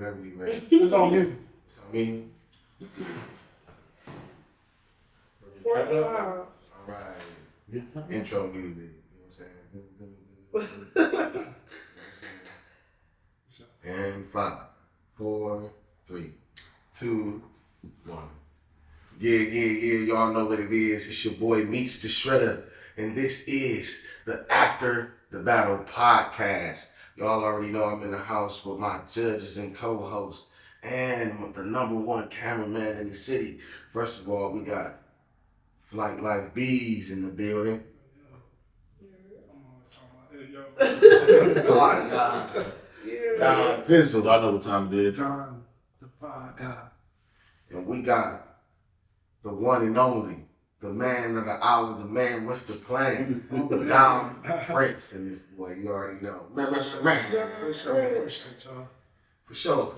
whenever you ready. It's on you. It's on me. Wow. All right. Intro music. You know what I'm saying? And 5, 4, 3, 2, 1. Yeah. Y'all know what it is. It's your boy Meets the Shredder, and this is the After the Battle podcast. Y'all already know I'm in the house with my judges and co-hosts and the #1 cameraman in the city. First of all, we got Flight Life Bees in the building. Don Pizzle. Y'all know what time it is. John, the pod guy. And we got the one and only, the man of the hour, the man with the plan, Don Prince and this boy. You already know. For sure.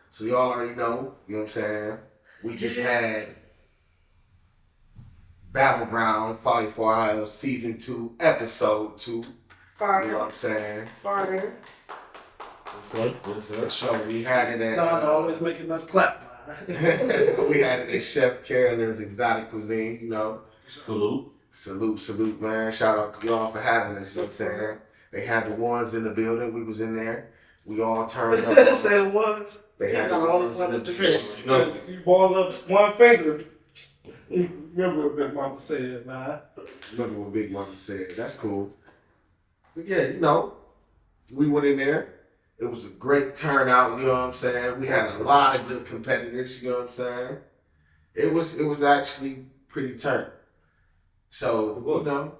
So y'all already know, you know what I'm saying? We just had Battleground, Fight for Ohio, Season 2, Episode 2. Fire. You know what I'm saying? Fire. What's up? So we had it at... Don always making us clap. we had it at Chef Carolyn's Exotic Cuisine, you know. Salute, man. Shout out to y'all for having us, you know what I'm saying? They had the ones in the building. We was in there. We all turned up. Say it was. They had the ones in the finish. You ball up one finger. Remember what Big Mama said, man. Remember what Big Mama said. That's cool. But yeah, you know, we went in there. It was a great turnout, you know what I'm saying? We had a lot of good competitors, you know what I'm saying? It was actually pretty turned. So, you know,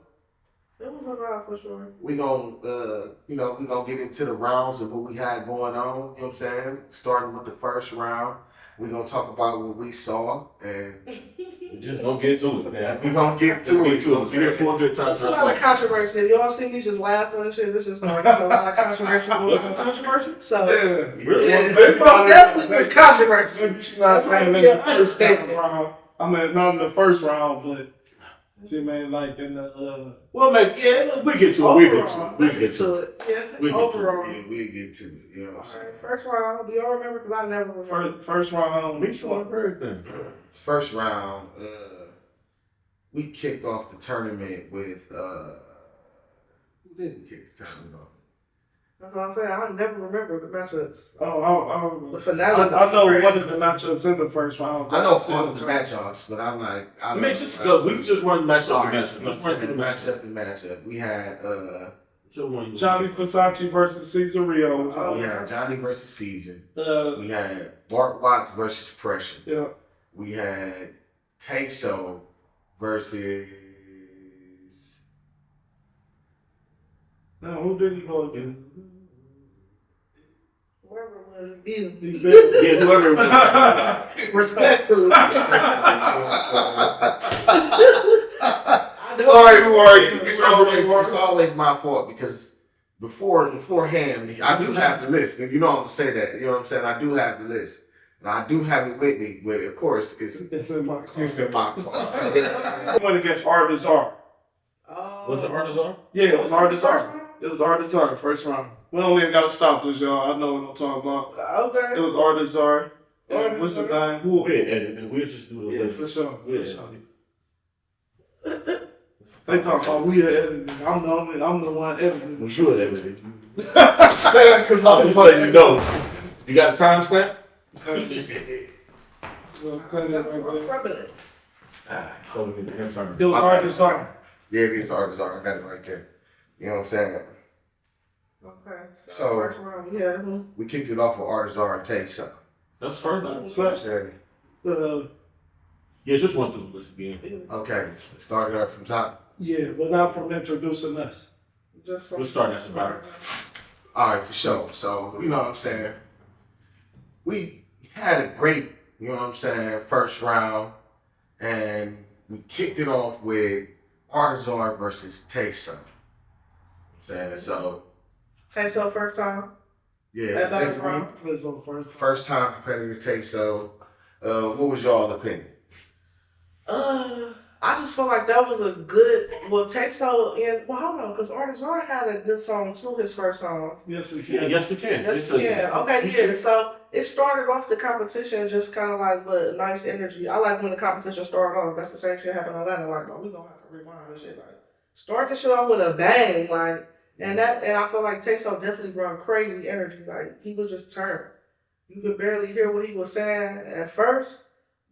It was a lot for sure. we gonna get into the rounds of what we had going on, you know what I'm saying? Starting with the first round. We're gonna talk about what we saw and Just don't get to it, man. we're gonna get to it. Be here for a good time. It's a lot of controversy. Y'all see me just laughing and shit. It's just like it's a lot of controversy. What's some controversy? So Yeah. it most definitely was controversy. Maybe she's not saying That's in the like first understatement. round. I mean, not in the first round, but she made like in the Well, maybe, yeah, we get to it. We get to it. Yeah, We get to it. overall. Yeah, we'll get to it, you know what I'm saying? Alright, first round. Do y'all remember? Because I never remember. first round. Which one? Everything. First round, we kicked off the tournament with who did we kick the tournament off? That's what I'm saying. I never remember the matchups. Oh, The I finale. know one of the matchups in the first round. I know all of the matchups, but I'm like, I I mean, just go. We can just run matchup All to right, matchup. Just run through the matchup. matchup. We had Johnny Versace versus Cesar Rio. we had Johnny versus Season. Uh, We had Bart Watts versus Pressure. yeah. We had Tay-So versus Now, who did he go against? Whoever it was, you. He bet. Yeah, whoever it was. Respectfully. Sorry, who are you? It's always my fault because beforehand, I do have the list, and you know I'm gonna say that. You know what I'm saying? I do have the list, and I do have it with me. But of course, It's in my car. it's in my car. I went against Artizar. Was it Artizar? Yeah, it was Artizar. It was Artizar, first round. We don't even gotta stop this, y'all. I know what I'm talking about. It Okay. was Artizar. What's the name? Who? We'll edit it. We'll just do the Yeah, list. for sure. Yeah. For sure. They talk about we are editing. I'm the one editing. We should edit it. Because I'm just letting you know. You got a time stamp? We'll cut it right there. Prevalent. So we need to intern. It was Artizar. Yeah, it is artists. I got it right there. You know what I'm saying? Okay. So- first round, yeah. We kicked it off with artists and Tay-So. That's first time. So, Yeah, just run through the list again. Okay, started up from top. yeah, but not from introducing us. Just We'll start at the bottom. All right, for sure. So, you know what I'm saying? We had a great, you know what I'm saying, first round, and we kicked it off with Artizar versus Tay-So. So, Tay-So first time. yeah, That definitely round. Let's go first. first time competitor Tay-So. What was y'all opinion? I just feel like that was a good. Well, Texo and hold on, because Artist R had a good song too. His first song. Yes, we Yeah, can. yes, we can. Yes, yeah. Okay, yeah. So it started off the competition just kind of like with nice energy. I like when the competition started off. That's the same shit happened in Atlanta. Like, no, we gonna have to rewind this shit. Like, start the shit off with a bang. Like, and I feel like Texo definitely brought crazy energy. Like, he was just turned. You could barely hear what he was saying at first.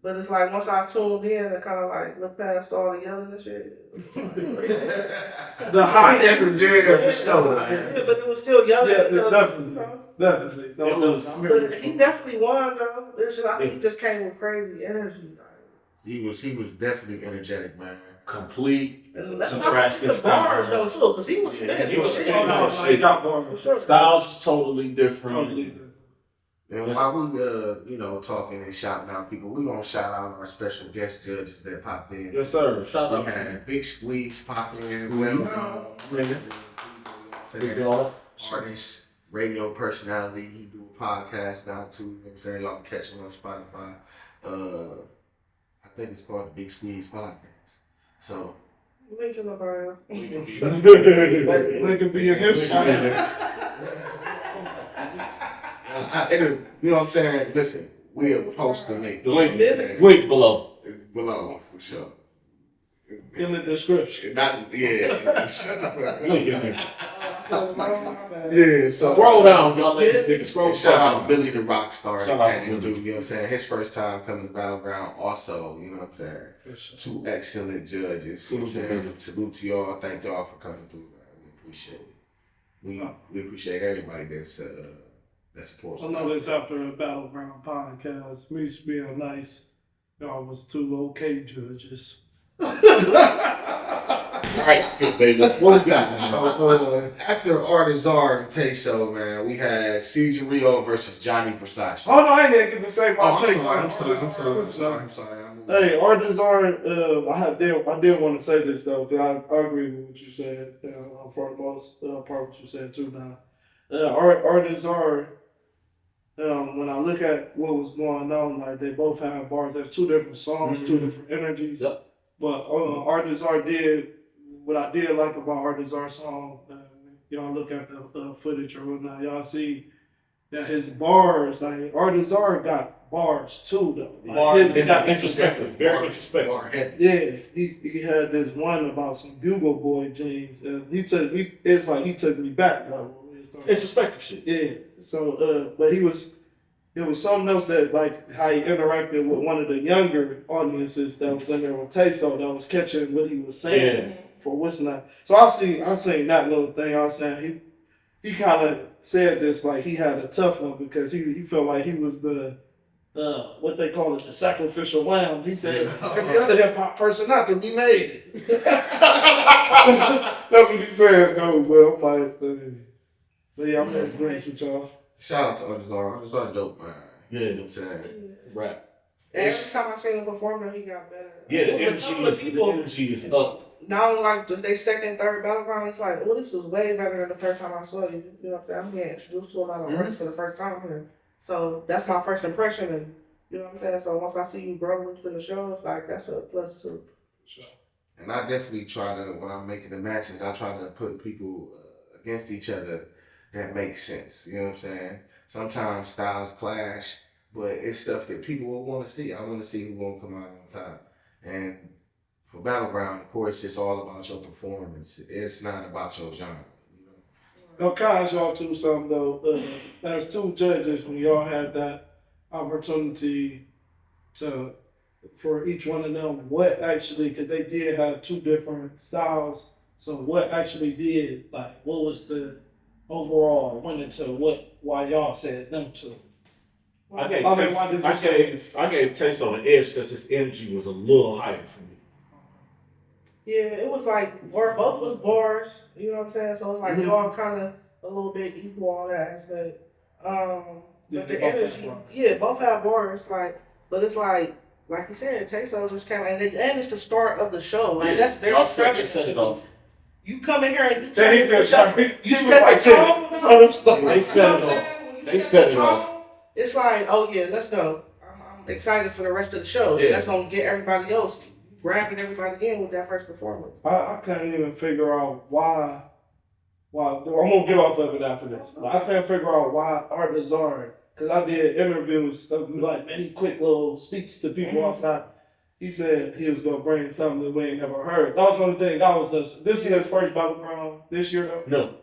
But it's like once I tuned in and kind of like looked past all the yelling and shit. The high energy. Yeah, for sure. Yeah, but it was still yelling. Yeah, because, definitely. you know, Definitely. It was- but he definitely won though. It's just, I think he just came with crazy energy. He was definitely energetic, man. Complete, And that's contrasting not the bars though styles. too, because he was Yeah, spitting he was some spitting shit. some shit. Got more For sure. Styles was totally different. Totally. And while we talking and shouting out people, we gonna shout out our special guest judges that popped in. Yes, sir. Shout We out. had Big Squeeze pop in as well. Artist, radio personality. He do a podcast now too. You know what I'm saying? Y'all can catch him on Spotify. I think it's called the Big Squeeze Podcast. So Link in the bio. They could be in history. you know what I'm saying? Listen, we'll post the link. The link, You know what I'm saying? link below. Below for sure. In the description. Not shut up. Link in there. Yeah, so Scroll down, y'all ladies. Nigga, scroll and shout out down. Billy the Rock Star Shout that out came Billy. through, you know what I'm saying? His first time coming to Battleground also, you know what I'm saying? For sure. Two excellent judges. You know what I'm saying? Salute to y'all. Thank y'all for coming through, man. We appreciate it. We appreciate everybody that supports I know this after a Battleground podcast. Me being nice. Y'all was two okay judges. All right, skip, baby. Let's what we got now? So, after Artist R and Tay Show, man, we had Cesar Rio versus Johnny Versace. Oh no, I ain't even get to say my Oh, take. I'm sorry. Hey, artists are. I did want to say this though, because I agree with what you said for the most part. What you said too. Now, artists are. When I look at what was going on, like they both have bars. There's two different songs, two different energies. Yep. But artists are did what I did like about artists are song. Y'all look at the footage or whatnot. Y'all see that his bars, like artists are got bars too though. Bars, His- got introspective, very introspective. Yeah, he had this one about some Bugle Boy jeans, and it's like he took me back though. Introspective shit. Yeah. So, but it was something else that like how he interacted with one of the younger audiences that was in there with Tayso that was catching what he was saying for what's not. So I seen that little thing. I was saying he kind of said this like he had a tough one because he felt like he was the what they call it, the sacrificial lamb. He said every other hip hop person out there, we made it. That's what he said. No, well, but yeah, I'm just grace with y'all. Shout out to Artist R. Artist R dope, man. Yeah. You know what I'm saying? Rap. Every time I seen him perform, though, he got better. Yeah, the It was a couple of energy is up. Now, like they second, third Battleground, it's like, well, this was way better than the first time I saw you. You know what I'm saying? I'm getting introduced to a lot of artists for the first time here. So that's my first impression, and you know what I'm saying? So once I see you grow within the show, it's like, that's a plus too. Sure. And I definitely try to, when I'm making the matches, I try to put people against each other that makes sense. You know what I'm saying? Sometimes styles clash, but it's stuff that people will want to see. I want to see who's going to come out on top. And for Battleground, of course, it's all about your performance. It's not about your genre. You know? Now, can I ask y'all too something though? As two judges, when y'all had that opportunity for each one of them, what actually, because they did have two different styles, so what actually did, like, what was the overall went into why y'all said them two? I gave why did you say? Tayso an edge because his energy was a little higher for me. Yeah, it was like, both was bars, you know what I'm saying? So it's like, y'all kind of a little bit equal on that aspect. But the energy, both have bars, like, but it's like you said, Tayso just came, and it's the start of the show. Like, that's very Y'all set it off. You come in here and you Yeah, he the just show. You set the tone. They set it off. They set it off. It's like, oh yeah, let's go. I'm excited for the rest of the show. Yeah. That's gonna get everybody else grabbing everybody in with that first performance. I can't even figure out why. I'm gonna get off of it after this. But I can't figure out why Art Nazar, because I did interviews of like many quick little speaks to people outside. He said he was gonna bring something that we ain't never heard. That was one thing. That was this year's first Battleground this year though. No.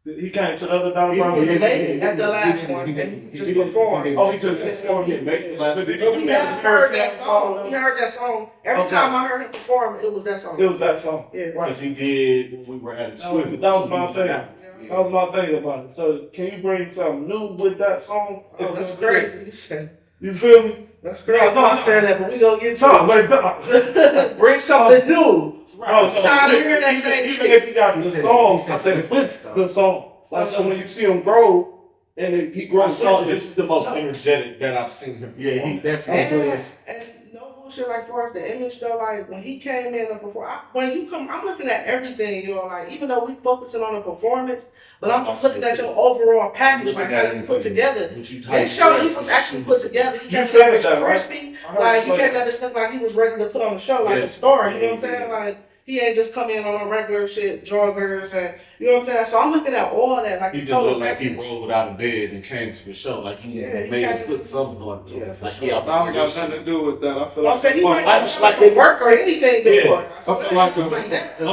He came to the other Battleground. He made it at the last one and just performed. Oh, he just performed. He made the last one. He had heard that song. He heard that song. Every time I heard him perform, it was that song. It was that song. Yeah. Because he did when we were at the school. That was my thing. That was my thing about it. So can you bring something new with that song? Oh, that's crazy. You said. You feel me? That's crazy. I'm saying that, but we gonna get to Talk it. like Bring something new. Oh, I'm tired of hearing that same even shit. if you got the songs, I said the song. Like so when you see him grow and he grows So this is the most energetic that I've seen him. Yeah, he definitely is. And no bullshit, like for us, the image though, like when he came in and before, when you come, I'm looking at everything, you know, like even though we focusing on the performance, but I'm just looking at your overall package, like how you put together. His show, he was actually put together. He came in crispy, like he came at this stuff like he was ready to put on the show, like a star. You know what I'm saying? Like he ain't just come in on a regular shit, joggers, and you know what I'm saying. So I'm looking at all that, like He just looked like he rolled out of bed and came to the show, like he made him put something on. Like I don't got nothing to do with that. I feel I'm like saying he might not like for work or anything before. I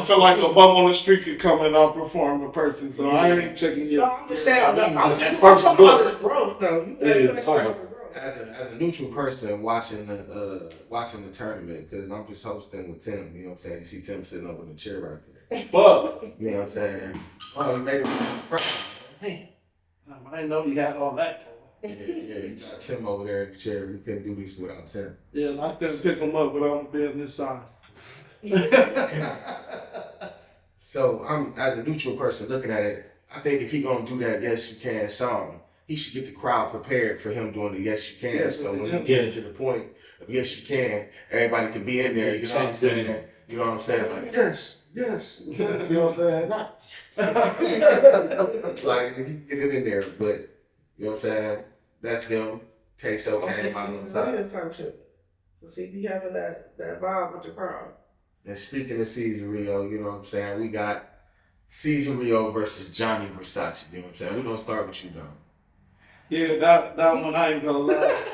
feel like a bum on the street could come and outperform a person, so I ain't checking you. No, I'm just saying. I'm talking about his growth, though. You gotta talk about the growth. As a neutral person watching the tournament, because I'm just hosting with Tim, you know what I'm saying? You see Tim sitting up in the chair right there. But You know what I'm saying? Oh, you made it. Man, I didn't know he had all that. Yeah, you got Tim over there in the chair. We couldn't do this without Tim. Yeah, I couldn't pick him up without being this size. So I'm, as a neutral person looking at it, I think if he gonna do that Yes You Can song, he should get the crowd prepared for him doing the Yes You Can. Yeah, so when he get to the point of Yes You Can, everybody can be in there. You know what I'm saying? You know what I'm saying? Like yes. You know what I'm saying? Like he can get it in there, but you know what I'm saying? That's them. Take so came out on top. Type shit. So see, be having that vibe with the crowd. And speaking of Season Rio, you know what I'm saying? We got Season Rio versus Johnny Versace. You know what I'm saying? We're gonna start with you, though. Yeah, that one I ain't gonna lie.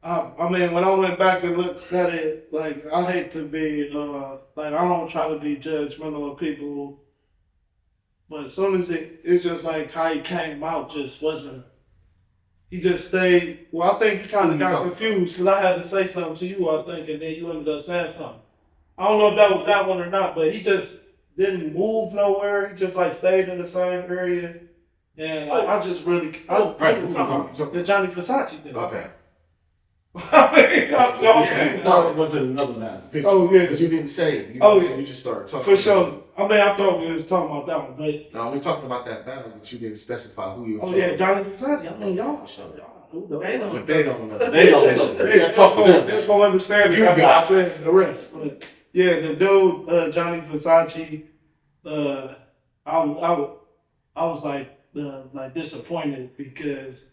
I mean, when I went back and looked at it, like I hate to be like I don't try to be judgmental of people, but as soon as it's just like how he came out just wasn't. He just stayed. Well, I think he kind of got confused because I had to say something to you, I think, and then you ended up saying something. I don't know if that was that one or not, but he just didn't move nowhere. He just like stayed in the same area. And I just really, the Johnny Versace did. Okay. no, it wasn't another matter. Oh yeah, Because you didn't say it. You just started talking. For sure. I mean, I thought we was talking about that one, but no, we're talking about that battle, but you didn't specify who you were. Oh yeah, Johnny Versace. I mean, y'all for sure. But they don't know. They don't know. They're just gonna understand it after I said the rest. But yeah, the dude, Johnny Versace, I was like disappointed because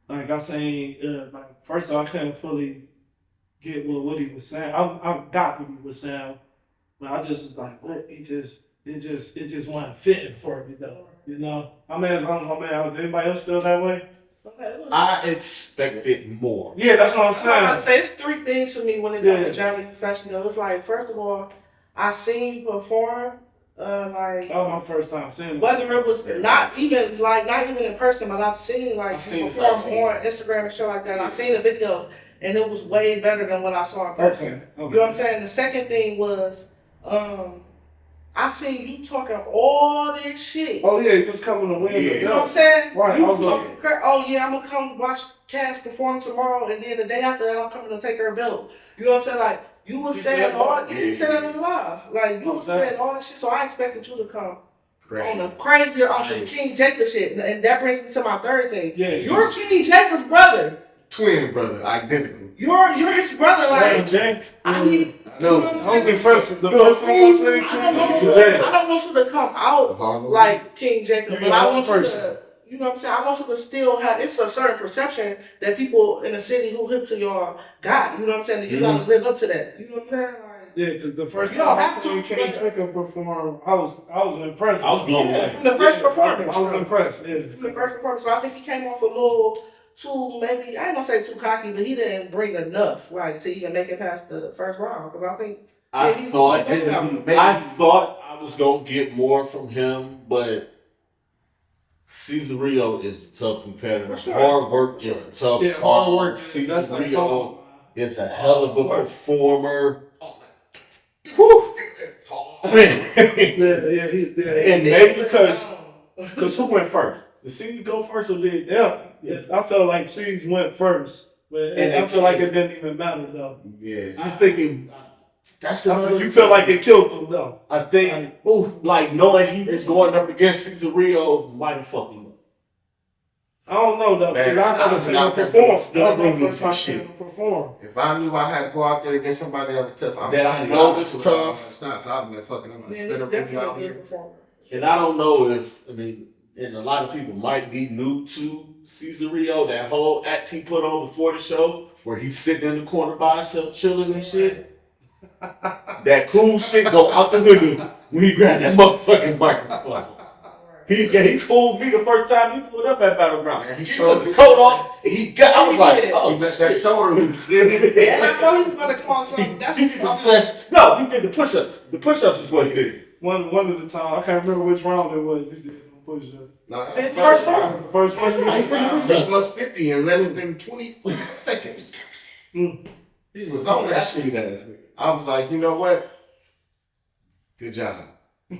like I seen like first of all I couldn't fully get what he was saying. I got what he was saying, but I just was like, what? It just wasn't fitting for me though. You know, I mean, did anybody else feel that way? I expected more. Yeah, that's what I'm I'm saying. about to say it's three things for me when it comes to Johnny Versace. You know, it's like first of all, I seen you perform. Like that was my first time seeing him. Whether it was not even in person, but I've seen you perform on Instagram and shit like that. I've seen the videos, and it was way better than what I saw in person. Okay. You know what I'm saying? The second thing was, I seen you talking all this shit. Oh yeah, he was coming to win. Yeah. You know what I'm saying? Right. You was talking, oh yeah, I'm gonna come watch Cass perform tomorrow, and then the day after that, I'm coming to take her belt. You know what I'm saying? Like you was saying all, you said that in live. Like you was saying all that shit. So I expected you to come on the crazier, on some King Jacob shit, and that brings me to my third thing. Yeah, you're King Jacob's brother. Twin brother, identical. You're his brother. Like Jake. I need. No, you know what I'm saying? The first thing I said, I don't want you to come out like King Jacob, but I want you to, you know what I'm saying? I want you to still have, it's a certain perception that people in the city who hip to y'all got, you know what I'm saying? That you gotta live up to that, you know what I'm saying? Like, Yeah, because the first You don't time I have seen to, King but- Jacob perform, I was impressed. I was blown yeah, away. from the first performance. I was impressed. Yeah. From the first performance. So I think he came off a little too, maybe, I ain't gonna say too cocky, but he didn't bring enough, like, to even make it past the first round. Because I think, I he thought maybe- I was gonna get more from him, but Cesario is a tough competitor. For sure. Hard work is a tough. Yeah, hard work. Cesario That's like is a hell of a performer. Whew. I mean, and maybe because who went first? The C's go first or did? Yeah, I felt like C's went first, but And I feel like it didn't even matter though. Yes. I'm thinking that's another. You feel like it killed him though. I think, like knowing he was going up against Cesario might have fucked him up. I don't know though, because Man, I never I seen was him out there perform. doing That was stuff, my first time shit. seeing him perform. If I knew I had to go out there against somebody that was tough, I know was tough. Stop. I'd be fucking. I'm gonna yeah, spin he's up with you out definitely a here. good performer. And I don't know and a lot of people might be new to Cesario, that whole act he put on before the show, where he's sitting in the corner by himself, chilling and shit. That cool shit go out the window when he grabbed that motherfucking microphone. He fooled me the first time he pulled up at Battleground. Man, he he showed took the me- coat off, and I was like, oh, He let that shoulder loose. And I thought he was about to come on something. That's he what did he the thought. flesh. No, he did the push-ups. The push-ups is what he did. One of the time, I can't remember which round it was. He did no push up. No, First round. The first one. He plus 50 in less than 20 seconds. He was on that shit. I was like, you know what? Good job.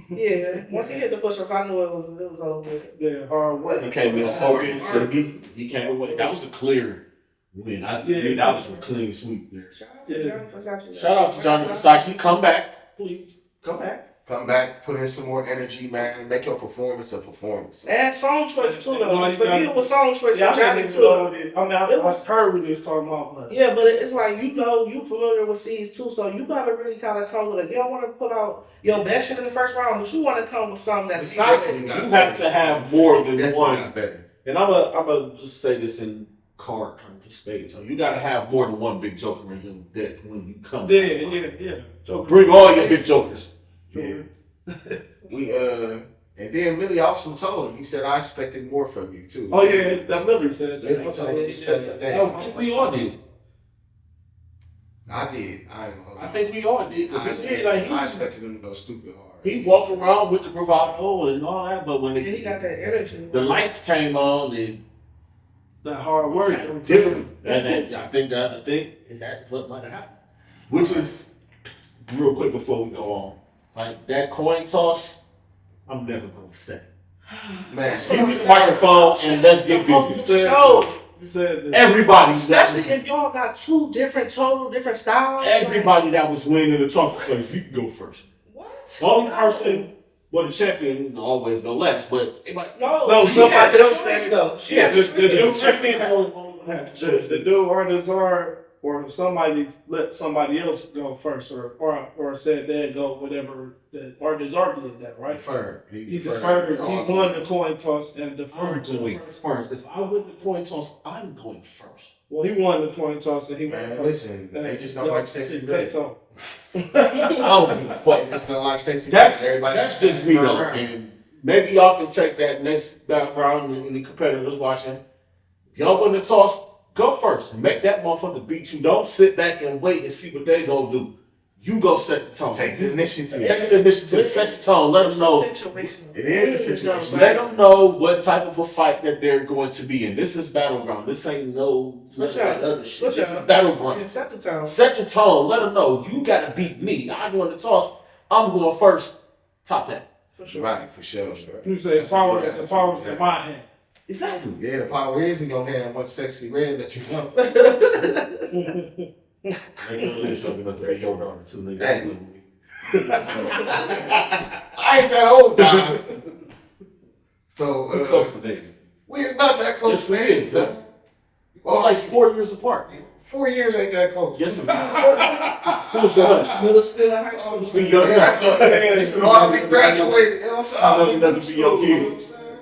Yeah, once he hit the push-ups, I knew it was over with. Yeah, hard work. He came in focused, and he came away. That was a clear win. That was a clean sweep there. Shout out to Johnny Versace. Shout out to Johnny Versace. Come back, please. Come back. Come back, put in some more energy, man. Make your performance a performance. And song choice too, though. Like, For me, it was song choice Yeah, for I Johnny didn't too. even know it. I mean, I heard what he was talking about. But Yeah, but it's like, you know, you familiar with C's too, so you gotta really kind of come with it. You don't want to put out your best shit in the first round, but you want to come with something that's solid. You have to have more than Definitely one. got better. And I'm a just say this in card terms of spades. So you gotta have more than one big joker in your deck when you come. yeah. So bring all your big jokers. Yeah. And then Millie also told him, he said, I expected more from you too. Oh yeah, that Millie said that. Millie told him he said that. I think we all did. I did. I think we all did. Because I expected him to go stupid hard. he walked around with the bravado and all that, but when And he got that energy. the lights came on, and That hard work. different. And then I think the other thing, and that's what might have happened. Which is, real quick before we go on, like that coin toss, I'm never going to say. Man, Give me the microphone and let's get busy. You said that. Everybody, Especially if y'all got two different styles. everybody that was winning the toss was like, you can go first. What? The only person, well, the champion always go last, but anybody, No, somebody else said said though. Yeah, the the dude champion only one had to choose. the dude or the czar or somebody let somebody else go first or said they'd go whatever or the czar did that, right? deferred. He deferred. He won the coin toss and I'm deferred to going the first. If I win the coin toss, I'm going first. Well, he won the coin toss and he went Man, first. listen, they just don't like sexy Say red. so. I don't give a fuck. They just don't like sexy That's red. Everybody that's just me though. And maybe y'all can take that next background and the competitors watching. If y'all win the toss, go first. Make that motherfucker beat you. Don't sit back and wait and see what they gonna do. You go set the tone. Take the initiative. Take the initiative. Set the tone. Let them know. It is a situation. Let them know what type of a fight that they're going to be in. This is Battleground. This ain't no other shit. This is Battleground. Set the tone. Set the tone. Let them know you got to beat me. I won the toss. I'm going first. Top that. For sure. Right, for sure. You say the power's in my hand. Exactly. Yeah, the power is in your hand. What sexy red that you know. Hey. I ain't that old, dog. So, We're close to David. we is not that close. Yes, we man. is. So, We're like 4 years apart. 4 years ain't that close. Yes, it is. School so much. Middle school and high school. We young Yeah, that's what I'm saying. You already graduated. You know what I'm saying? I love you, nothing to see your You know what kid. I'm saying?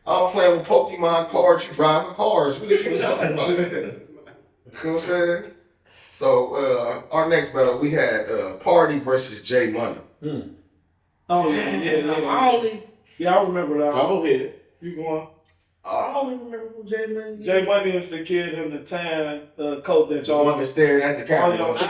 I'm playing with Pokemon cards, you driving cars. What is you talking about? You know what I'm saying? So our next battle, we had Party versus J Money. Oh yeah. I only. Yeah, I remember that. Go ahead. You going? I don't even remember who J Money is. J Money is the kid in the tan coat that The one y'all. that stared at the camera. Oh, yeah.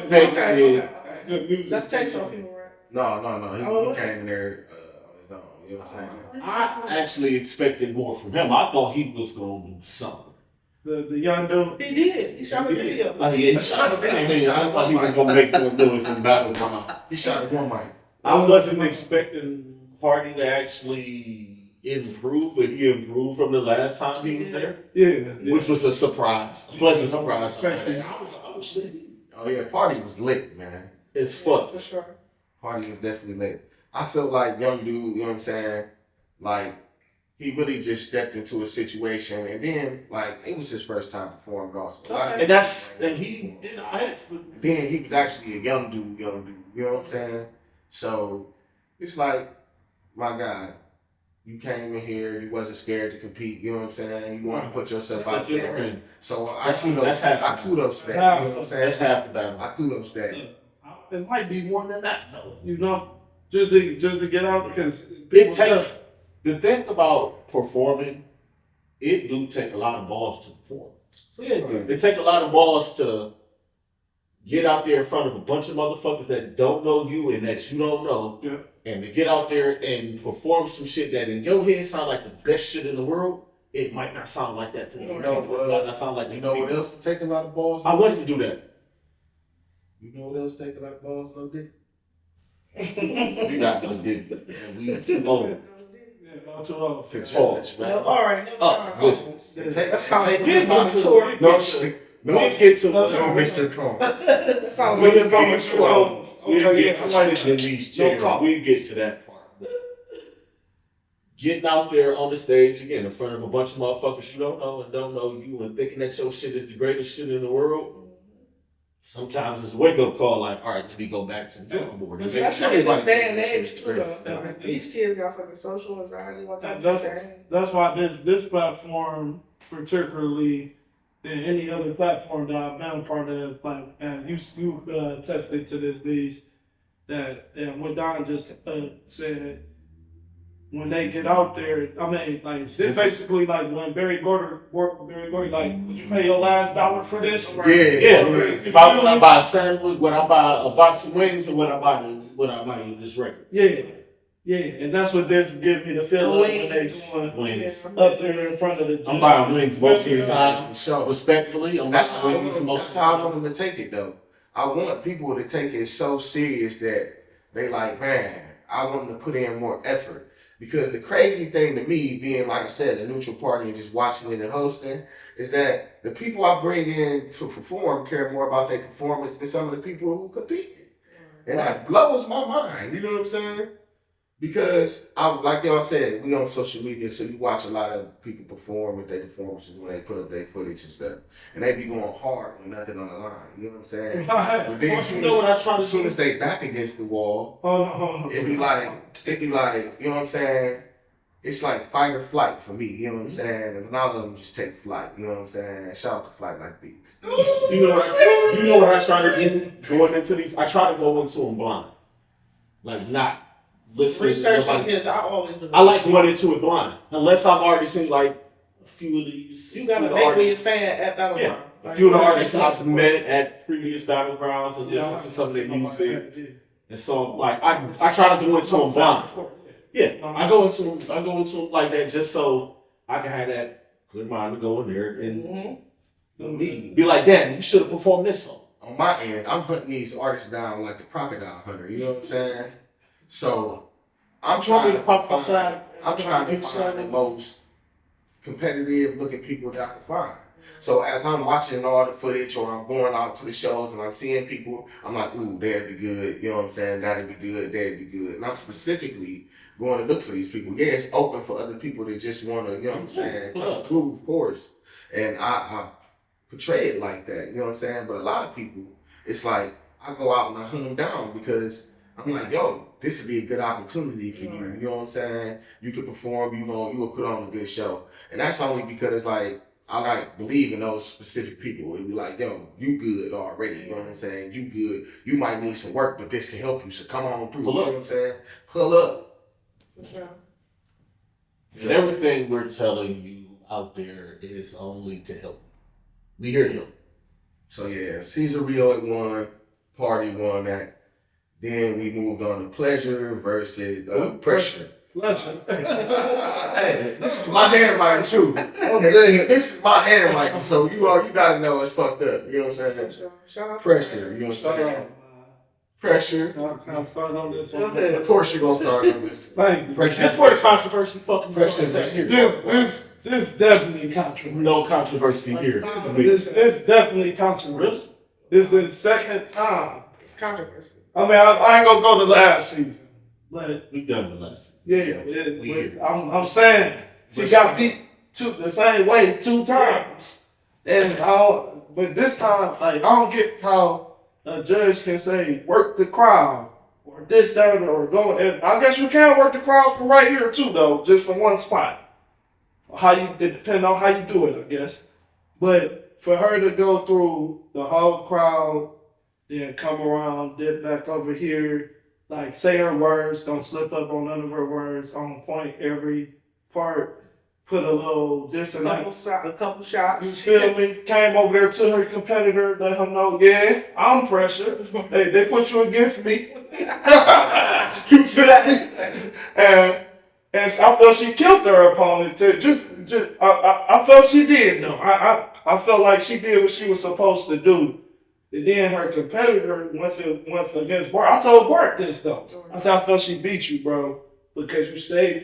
Okay. Good music. Let's take some people, right? No. He came in there on his own. You know what I'm saying? I actually expected more from him. I thought he was going to do something. The young dude. He did. He shot a video. He shot a video. I thought he was going to make more noise in Battleground. He shot a one mic. I wasn't expecting Party to actually improve, but he improved from the last time he was there. Yeah. Which was a surprise. A pleasant surprise. Expecting. I was shit. Oh yeah, Party was lit, man. It's fuck. For sure. Party was definitely lit. I feel like young dude, you know what I'm saying? Like, he really just stepped into a situation, and then, like, it was his first time performing also. And he did I Then he was actually a young dude, you know what I'm saying? So, it's like, my guy, you came in here, you wasn't scared to compete, you know what I'm saying? You want to put yourself out there. So, I kudos that, you know what I'm saying? That's half the battle. I kudos that. It might be more than that though. You know, just to get out because It takes the thing about performing. It do take a lot of balls to perform. Yeah, dude. It take a lot of balls to get out there in front of a bunch of motherfuckers that don't know you and that you don't know, and to get out there and perform some shit that in your head sound like the best shit in the world. It might not sound like that to me. You know, it might not sound like you know what else take a lot of balls? I wanted to do that. You know what else take a lot of balls, no dick? You got no dick. And we too old. To judge, man. All right. Listen. That sounds like Take a tour. No shit. No, We'll get to Mr. Combs. That sounds We'll like a get to tour. We'll get to sitting in these chairs. call. We'll get to that part. But getting out there on the stage again in front of a bunch of motherfuckers you don't know and don't know you and thinking that your shit is the greatest shit in the world. Sometimes it's a wake-up call like, all right, let me go back to the drawing board. Especially in this day and age, too, Everybody- though. These kids got fucking social anxiety. What type of shit? That's why this platform, particularly than any other platform that I've been a part of, like, and you tested to this beast that and what Don just said. When they get out there, I mean, like it's basically like when Barry Gordy, like, would you pay your last dollar for this? Yeah. If I buy a sandwich, would I buy a box of wings, or would I buy this record? Yeah, and that's what this gives me the feeling when they doing Wings. up there in front of the. I'm buying wings most of the time. So Respectfully, I'm that's buying how wings most of I the time. want them to take it though. I want people to take it so serious that they like, man, I want them to put in more effort. Because the crazy thing to me, being like I said, a neutral party and just watching it and hosting, is that the people I bring in to perform care more about their performance than some of the people who compete. And that blows my mind. You know what I'm saying? Because like y'all said, we on social media, so you watch a lot of people perform with their performances when they put up their footage and stuff, and they be going hard with nothing on the line. You know what I'm saying? But then as soon as they back against the wall, it be like, you know what I'm saying? It's like fight or flight for me. You know what I'm saying? And all of them just take flight. You know what I'm saying? Shout out to Flight Like Beats. You know what I try to do going into these? I try to go into them blind, like not listening. Researching it, I always do. I like going into it blind, unless I've already seen like a few of these. You got to make me a fan at Battleground. Yeah, a few of the artists I've met at previous Battlegrounds and listened to some of their music, and so like I try to go into them blind. Yeah, I go into them like that just so I can have that clear mind to go in there and Me, be like, damn, you should have performed this song. on my end, I'm hunting these artists down like the crocodile hunter. You know what I'm saying? So I'm trying to find the most competitive looking people that I can find. So as I'm watching all the footage or I'm going out to the shows and I'm seeing people, I'm like, ooh, that'd be good. You know what I'm saying? That'd be good. That'd be good. And I'm specifically going to look for these people. Yeah, it's open for other people that just want to, you know what I'm saying, prove, of course. And I portray it like that. You know what I'm saying? But a lot of people, it's like I go out and I hunt them down because I'm like, yo, this would be a good opportunity for you. You know what I'm saying? You could perform, you will put on a good show. And that's only because like I like believe in those specific people. It'd be like, yo, you good already. You know what I'm saying? You good. You might need some work, but this can help you. So come on through. Pull you up. know what I'm saying? Pull up. Yeah. And everything we're telling you out there is only to help. We here to help. So yeah, Caesar Rio at 1, Party won that. Then we moved on to Pleasure versus Pressure. Pleasure. Hey, this is my handwriting too. This is my handwriting, so you gotta know it's fucked up. You know what I'm saying? Shout out Pressure. You know what I'm saying? Pressure. Can I start on this one? Of course you're gonna start on this. Thank you. Pressure. That's where the controversy fucking Pressure. This definitely controversial. No controversy here. This definitely controversial. This is the second time. It's controversy. I mean, I ain't gonna go to last season, but We done the last. I'm saying she got beat the same way 2 times, and but this time, like, I don't get how a judge can say work the crowd or this, that, or go. And I guess you can work the crowd from right here too, though, just from one spot. It depends on how you do it, I guess. But for her to go through the whole crowd, then come around, dip back over here, like say her words, don't slip up on none of her words, on point every part, put a little this and that. A couple shots. You feel me? Came over there to her competitor, let him know, yeah, I'm pressure. They put you against me. You feel me? And I felt she killed her opponent. I felt she did though. I felt like she did what she was supposed to do. And then her competitor, once against Bart, I told Bart this though. I said, I felt she beat you, bro, because you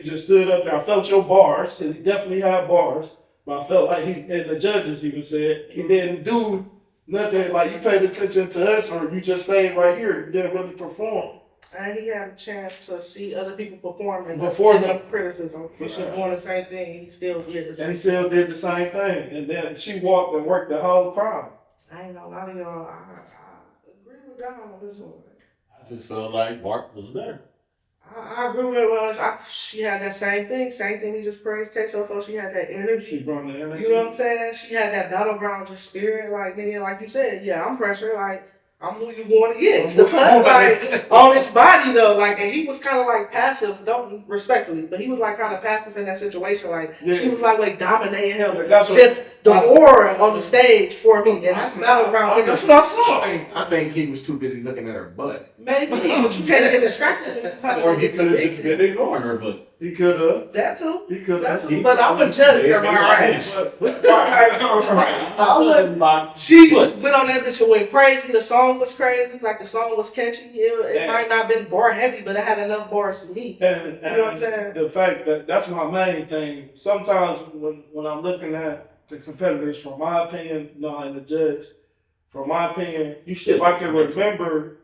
just stood up there. I felt your bars, because he definitely had bars. But I felt like and the judges even said, he didn't do nothing, like you paid attention to us or you just stayed right here. You didn't really perform. And he had a chance to see other people perform and Before end the up criticism. For sure. Doing the same thing, he still did the same And he still did the same thing. And then she walked and worked the whole crowd. I ain't know, a lot of y'all, I agree with Dom on this one. I just felt like Bart was better. I agree with her. She had that same thing we just praised Texas. I felt she had that She energy. brought the energy. You know what I'm saying? She had that battleground just spirit, like then, like you said, yeah, I'm pressure, like I'm who you going against. The fuck, like on his body though, like, and he was kind of like passive, don't respectfully, but he was like kind of passive in that situation. Like she was like dominating him, just the aura on the stage for me, and that's battleground. That's what I saw. I think he was too busy looking at her butt. Maybe, but you can't get distracted. Or he could have just been ignoring her, but He could have. That too. He could have. But I wouldn't judge her by her ass. She went on that bitch and went crazy. The song was crazy. Like the song was catchy. It might not have been bar heavy, but it had enough bars for me. And you know what I'm saying? The fact that's my main thing. Sometimes when I'm looking at the competitors, from my opinion, and the judge, from my opinion, if I can remember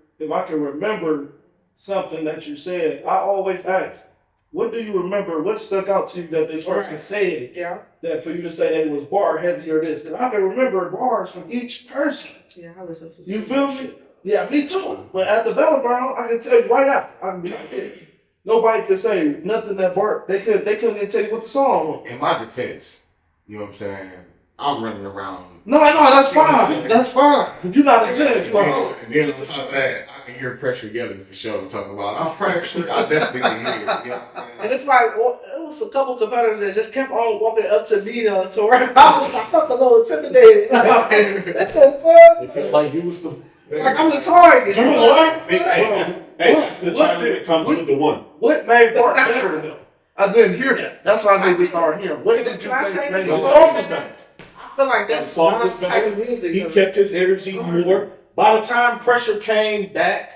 something that you said, I always ask, what do you remember? What stuck out to you that this person said? Yeah. That for you to say that it was bar heavy or this. Because I can remember bars from each person. Yeah, I listen to you feel me? Yeah, me too. But at the Battleground, I can tell you right after. I can be like, nobody could say nothing that Bart. They couldn't even tell you what the song was. In my defense, you know what I'm saying? I'm running around. No, that's fine. That's fine. You're not a judge. You are. And then on top of that, I can hear pressure yelling for sure, talking about, I'm pressure. I definitely can hear it. You know what I'm saying? And it's like, it was a couple competitors that just kept on walking up to me though, to where I felt a little intimidated. Like, what the fuck? it felt like you was the. Like I'm the target. That's the time that comes with the one. What made Bart better though? I didn't hear that. That's why I need to start hearing. What did you think made The the song was better. I feel like that's Don's type of music. He kept his energy more. By the time pressure came back,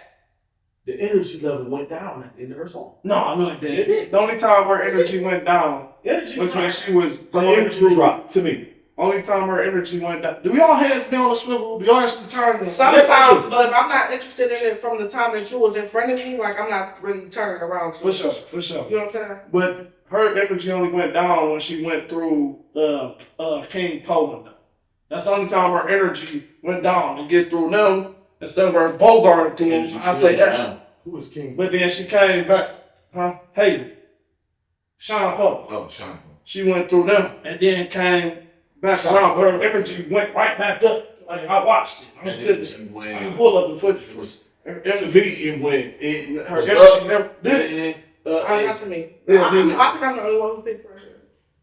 the energy level went down at the end of her song. No, it didn't. The only time her energy went down was when she was her energy dropped to me. Only time her energy went down. Do y'all heads be on the swivel? Do y'all actually turn? Sometimes, but if I'm not interested in it from the time that you was in front of me, like I'm not really turning around. For sure. You know what I'm saying? But her energy only went down when she went through King Poland. That's the only time her energy went down to get through them instead of her Bogart through them. I say that. Who was King? But then she came back, Haley. Sean Paul. Oh, Sean. She went through them and then came back around. But her energy went right back up. Like I watched it. I'm sitting there. I can pull up the footage. To me, it went. Her energy never did. Not to me. Yeah, I think I'm the only one who picked pressure.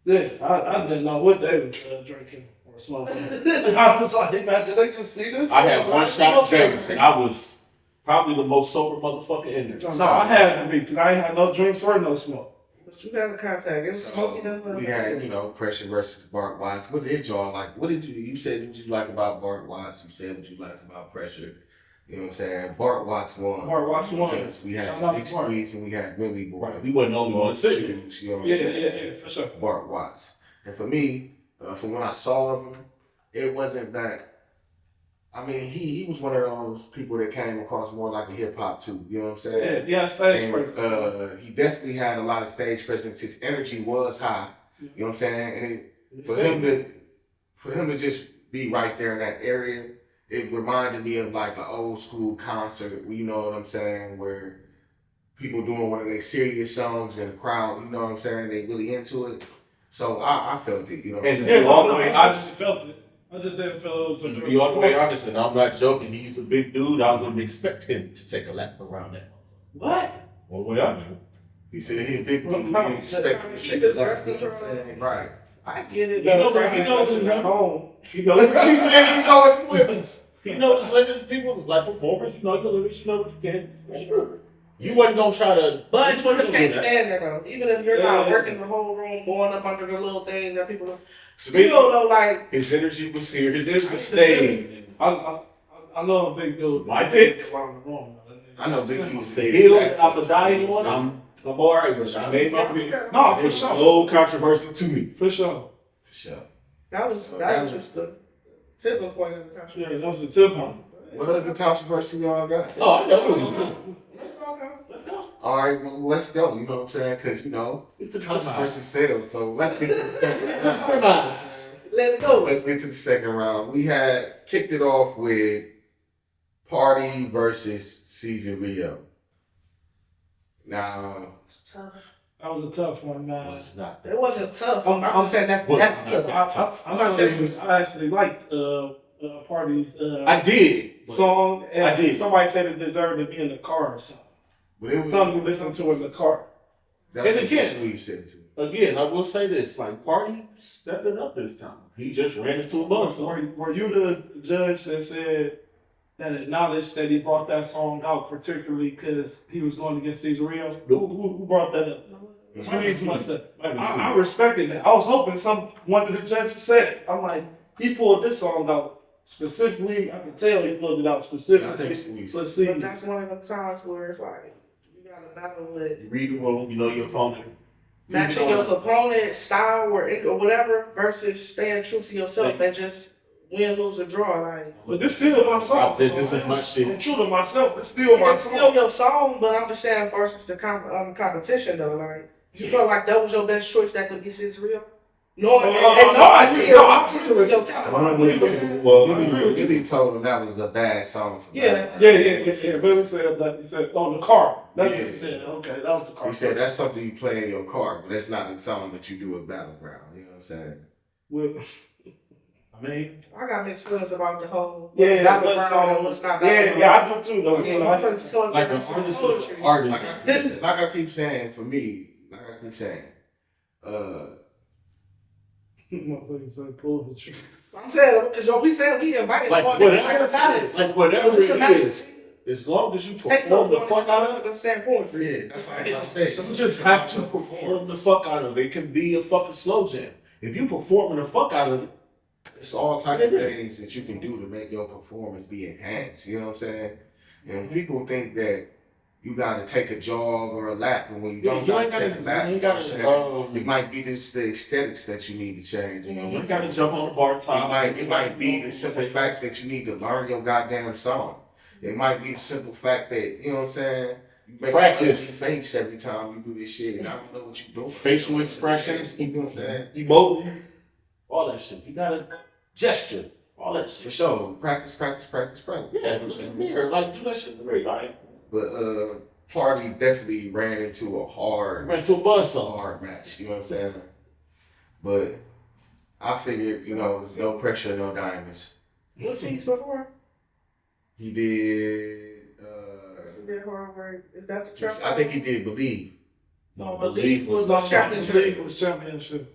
Yeah, I didn't know what they was drinking or smoking. I was like, man, did they just see this? I had one shot of Jameson. I was probably the most sober motherfucker in there. No, I had to be because I ain't had no drinks or no smoke. But you got the contact. It was smoking them. We had, Pressure versus Bart Watts. What did y'all like? What did you said what you liked about Bart Watts? You said what you liked about Pressure. You know what I'm saying? Bart Watts won. Bart Watts won. Because we had Big Squeeze and we had Millie Boy. Right. We wasn't the only one sitting. You know what I'm saying? Yeah, for sure. Bart Watts. And for me, from when I saw him, it wasn't that. I mean, he was one of those people that came across more like a hip hop too. You know what I'm saying? Yeah, stage presence. He definitely had a lot of stage presence. His energy was high. You know what I'm saying? And for him to just be right there in that area, it reminded me of like an old school concert. You know what I'm saying? Where people doing one of their serious songs and the crowd. You know what I'm saying? They really into it. So I felt it. You know. And to be all the way I honest, just felt it. I just didn't feel it was to be all the way honest, and I'm not joking. He's a big dude. I wouldn't expect him to take a lap around that. What? All the way honest. He said he a big dude. He Well, expect him to keep take his his life. breath You know what I'm control. saying? Right. I get it. He knows but he knows his at home. He knows. He said he know his limits. He knows limits. People like performers. You know your limits. You know what you can. You wasn't gonna try to. But you wasn't just gonna can't do that. stand there though. Even if you're not Yeah. working the whole room, going up under the little thing that people are still though, like His energy was here. His energy stayed. I know a big dude. My pick. Around the room. I know Big Dude's The hill that I'm dying on. I'm alright with. I made my pick. No, for It's sure. no controversy to me. For sure. For sure. that was just the tipping point of the country. Yeah, that's the tip on. What other controversy y'all got? Oh, I know what you do. Let's go. All right, well, let's go. You know what I'm saying? Because, It's a controversy sells. So let's get to the second round. Let's go. Let's get to the second round. We had kicked it off with Party versus Caesar Rio. Now, It's tough. That was a tough one, man. It's not. It wasn't tough. I'm- I'm saying that's tough. I'm not saying I actually liked Party's I did. song, and I did. somebody said it deserved to be in the car or something. but it was Something to listen to in the car. that's And what again- Squeeze said too. Again, I will say this: like Party stepping up this time. He just ran into a bus. Were you the judge that said that acknowledged that he brought that song out particularly because he was going against Caesarea? Who brought that up? Squeeze must have. I respected that. I was hoping one of the judges said it. I'm like, he pulled this song out specifically. I can tell he pulled it out I specifically. think Squeeze. Let's see. But that's one of the times where it's like you got to battle with You read the room, you know your opponent. matching your opponent style or whatever versus staying true to yourself and just win, lose, or draw. Like But this still my song. This is my shit. I'm true to myself. This still my it's still song. your song, but I'm just saying versus the competition though. Like you feel like that was your best choice that could be Caesarea. No, I see it. I see it. Billy told him that was a bad song for Yeah. Yeah. Billy said that. He said, "Oh, the car." That's what he said. Okay, that was the car. He said that's something you play in your car, but that's not a song that you do at Battleground. You know what I'm saying? Well, I mean, I got mixed feelings about the whole yeah, Battleground that song. and what's not Yeah, Battleground. I do too. Though. Yeah, I feel like an it's artist poetry. is an artist. Like I keep saying, for me, Motherfucker said poetry. I'm saying because we said we invited Like all different type whatever of talents. like whatever So just it imagine is, as long as you Take perform the fuck out of it, saying poetry. yeah, that's what I'm saying. you just have to perform the fuck out of it. It can be a fucking slow jam. If you performing the fuck out of it, It's all type of things that you can do to make your performance be enhanced. You know what I'm saying? And people think that you gotta take a jog or a lap, and when you don't you gotta ain't take gotta- a lap, you you know what I'm gotta, saying? It might be just the aesthetics that you need to change. You know, you gotta jump on the bar top. It might be the simple fact that you need to learn your goddamn song. It might be the simple fact that, you know what I'm saying, you make Practice. an ugly face every time you do this shit, and I don't know what you're doing. Facial expressions, You know what I'm saying? emoting, all that shit. You gotta gesture, all that For shit. sure. Practice. Yeah, look in the mirror, like do that shit in the mirror, right? But Party definitely ran into a hard match. You know what I'm saying? But I figured, no pressure, no diamonds. What's he before? He did. He did Harvard. Is that the trap? I think he did Believe. No, Believe was No, championship. Believe was championship.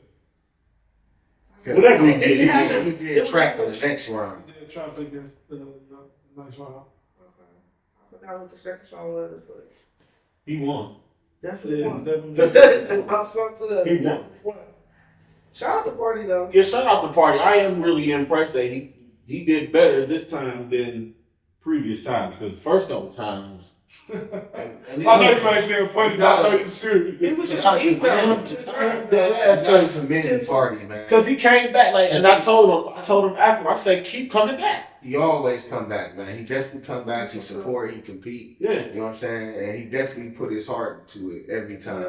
Whatever he He did. did Trap in the next round. He did Trap against the next round. Okay. I forgot what the second song was, but He won. definitely Yeah, won. definitely. My song to the He won. Shout out to Party though. Yeah, shout out the Party. I am really impressed that he did better this time than previous times, because the first couple times. I know it's like being funny, but I know you're serious. He was just That's got to commend Party, man. Because he came back, and I told him after, I said, keep coming back. He always come back, man. He definitely come back. He support. He compete. Yeah. You know what I'm saying? And he definitely put his heart into it every time.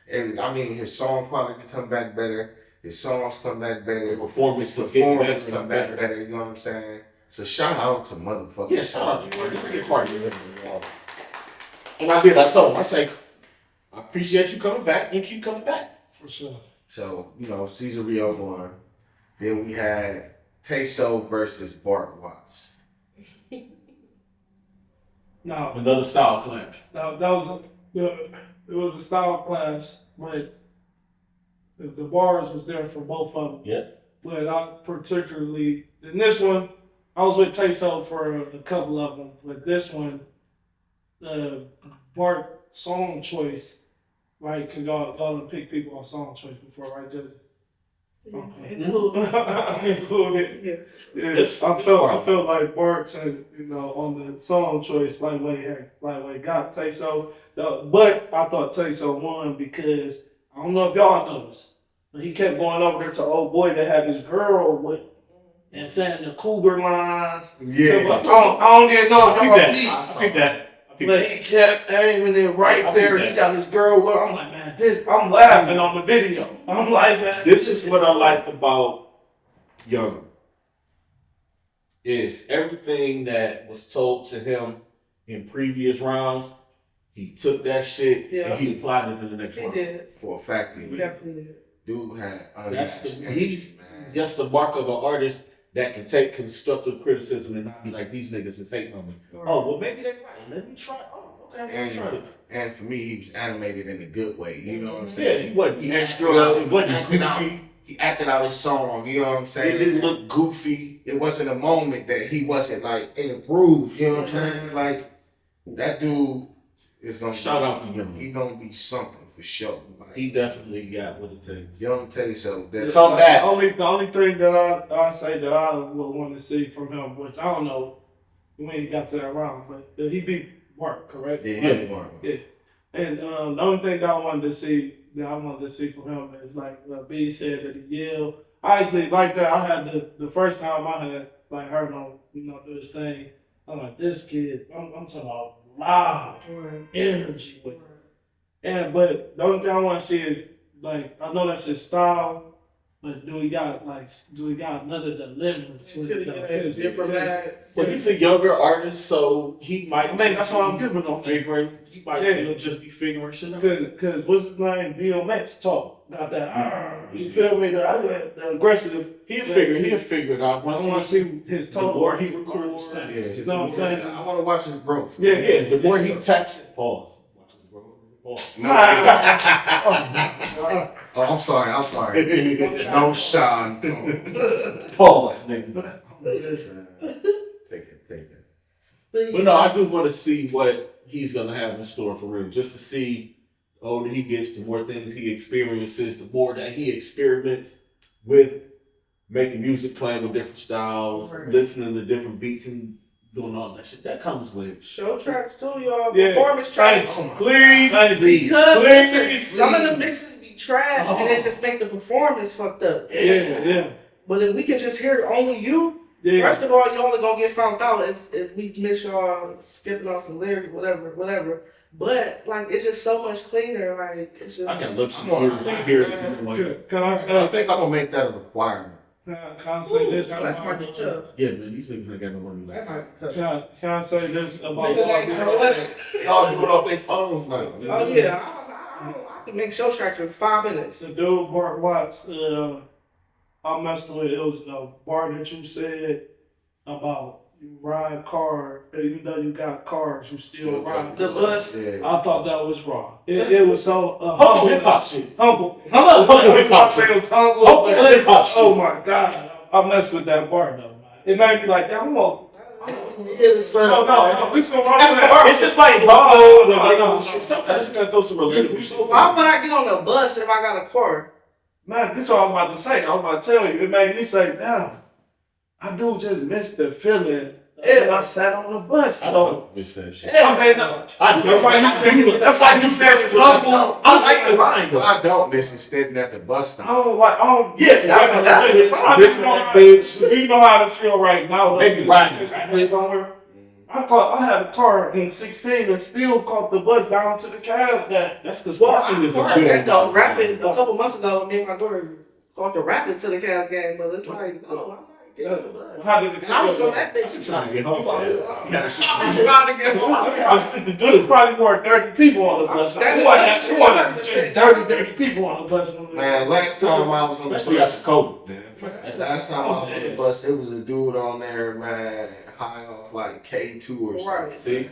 His song quality come back better. His songs come back better. The performance come back better. You know what I'm saying? So shout out to motherfuckers. Yeah, shout out to Party. And I told him, I say, I appreciate you coming back and keep coming back. For sure. So, Caesario won. Then we had Tayso versus Bart Watts. No, Another style clash. that was it was a style clash, but the bars was there for both of them. Yeah. But I particularly in this one, I was with Tayso for a couple of them, but this one, Bart song choice, right? Cause y'all done pick people on song choice before, right, Judge? Included. Yes, I felt like Bart said, on the song choice, lightweight got Tayso. But I thought Tayso won because I don't know if y'all noticed, but he kept going over there to old boy that had his girl with and saying the cougar lines. Yeah. I don't even know if y'all Keep that. but he kept aiming it right there. He got his girl with. I'm like, man, I'm laughing on the video. I'm like, man, This is what I like about Young. Is everything that was told to him in previous rounds, he took that shit and he applied it in the next round. He did. For a fact, He definitely did. dude had He's just the mark of an artist that can take constructive criticism and not be like, these niggas is hating on me. Oh, well, maybe they're right. Let me try. Oh, okay, let me try this. And for me, he was animated in a good way. You know what I'm Yeah, saying? he wasn't extra. He wasn't acted goofy. He acted out his song. You know what I'm saying? It didn't look goofy. It wasn't a moment that he wasn't like in a groove. You know what I'm saying? Like that dude is gonna Shout out to Young. He gonna be something for sure. Like, He definitely got what it takes. Young Tayso. Come back. The only thing that I say that I would want to see from him, which I don't know when he got to that round, but he beat Mark, correct? Yeah. And the only thing that I wanted to see from him is like B said that he yelled. Honestly, like that, I had the first time I had like heard him, do his thing. I'm like, this kid, I'm talking about loud energy with it. But the only thing I want to see is like, I know that's his style, but do we got another deliverance with it? Different bag. Well, he's a younger artist, so he might. That's what I'm giving him. Figuring, he might still just be figuring shit out. Cause what's his name? DMX talk got that. You feel me? The aggressive. He'll figure it out. I want to see his tone. The more he records, You know what I'm saying? I want to watch his growth. Yeah. The more he taps it, pause. Watch his growth. Pause. Oh, I'm sorry. No, Sean. Pause, nigga. Take it. But no, I do want to see what he's gonna have in store for real. Just to see, the older he gets, the more things he experiences, the more that he experiments with making music, playing with different styles, listening to different beats, and doing all that shit. That comes with Show tracks too, y'all. Yeah. Performance tracks. Please. Because some of the mixes be trash and it just make the performance fucked up. Yeah. But if we can just hear only you, Yeah. first of all, you only gonna get found out if we miss y'all skipping on some lyrics, whatever. But like it's just so much cleaner. Like it's just. I can look at you. Can I I say? think I'm gonna make that a requirement. Can I say this? Now, that's might be tough. Yeah, man, these niggas ain't got no money That like might be tough. Can I say this about They all do it off their phones now. Oh yeah, I can make show tracks in 5 minutes. the dude Bart Watts? I messed with it. Was the bar that you said about you ride car, even though you got cars, you still ride The bus. Yeah. I thought that was wrong. It was so humble hip hop shit. humble. Humble hip I hop say shit. it was humble. Humble but- hip hop shit. Oh my god, I messed with that bar though. Man. It made me like, damn, I'm on. No, listen what I'm saying. It's just like humble. You know, sometimes you gotta throw some relatable shit. Why would I get on the bus if I got a car? Man, this is what I was about to say. I was about to tell you. It made me say, damn, I do just miss the feeling. And I sat on the bus. I though. don't miss that shit. Okay, no. I do. That's why you said that's why you said it's humble. I like the line But though. I don't miss standing at the bus stop. I don't like. I don't. Yes, I know that. I just know how, you know how to feel right now. Maybe riding. I had a car in 16 and still caught the bus down to the Cavs. That's because Well, parking I is a heard good that though. Rapid a couple months ago, me and my daughter caught the Rapid to the Cavs game, but it's like, oh, I'm not getting on the bus. How did it And I was feel? on that bitch. trying to get home. I'm trying to get home. I was sitting to do. There's probably more dirty people on the bus. I'm You want dirty people on the bus. Man, last time I was on the Especially after bus, COVID, man. last time I was on the bus, there was a dude on there, man, high off like K2 or something. Right. See?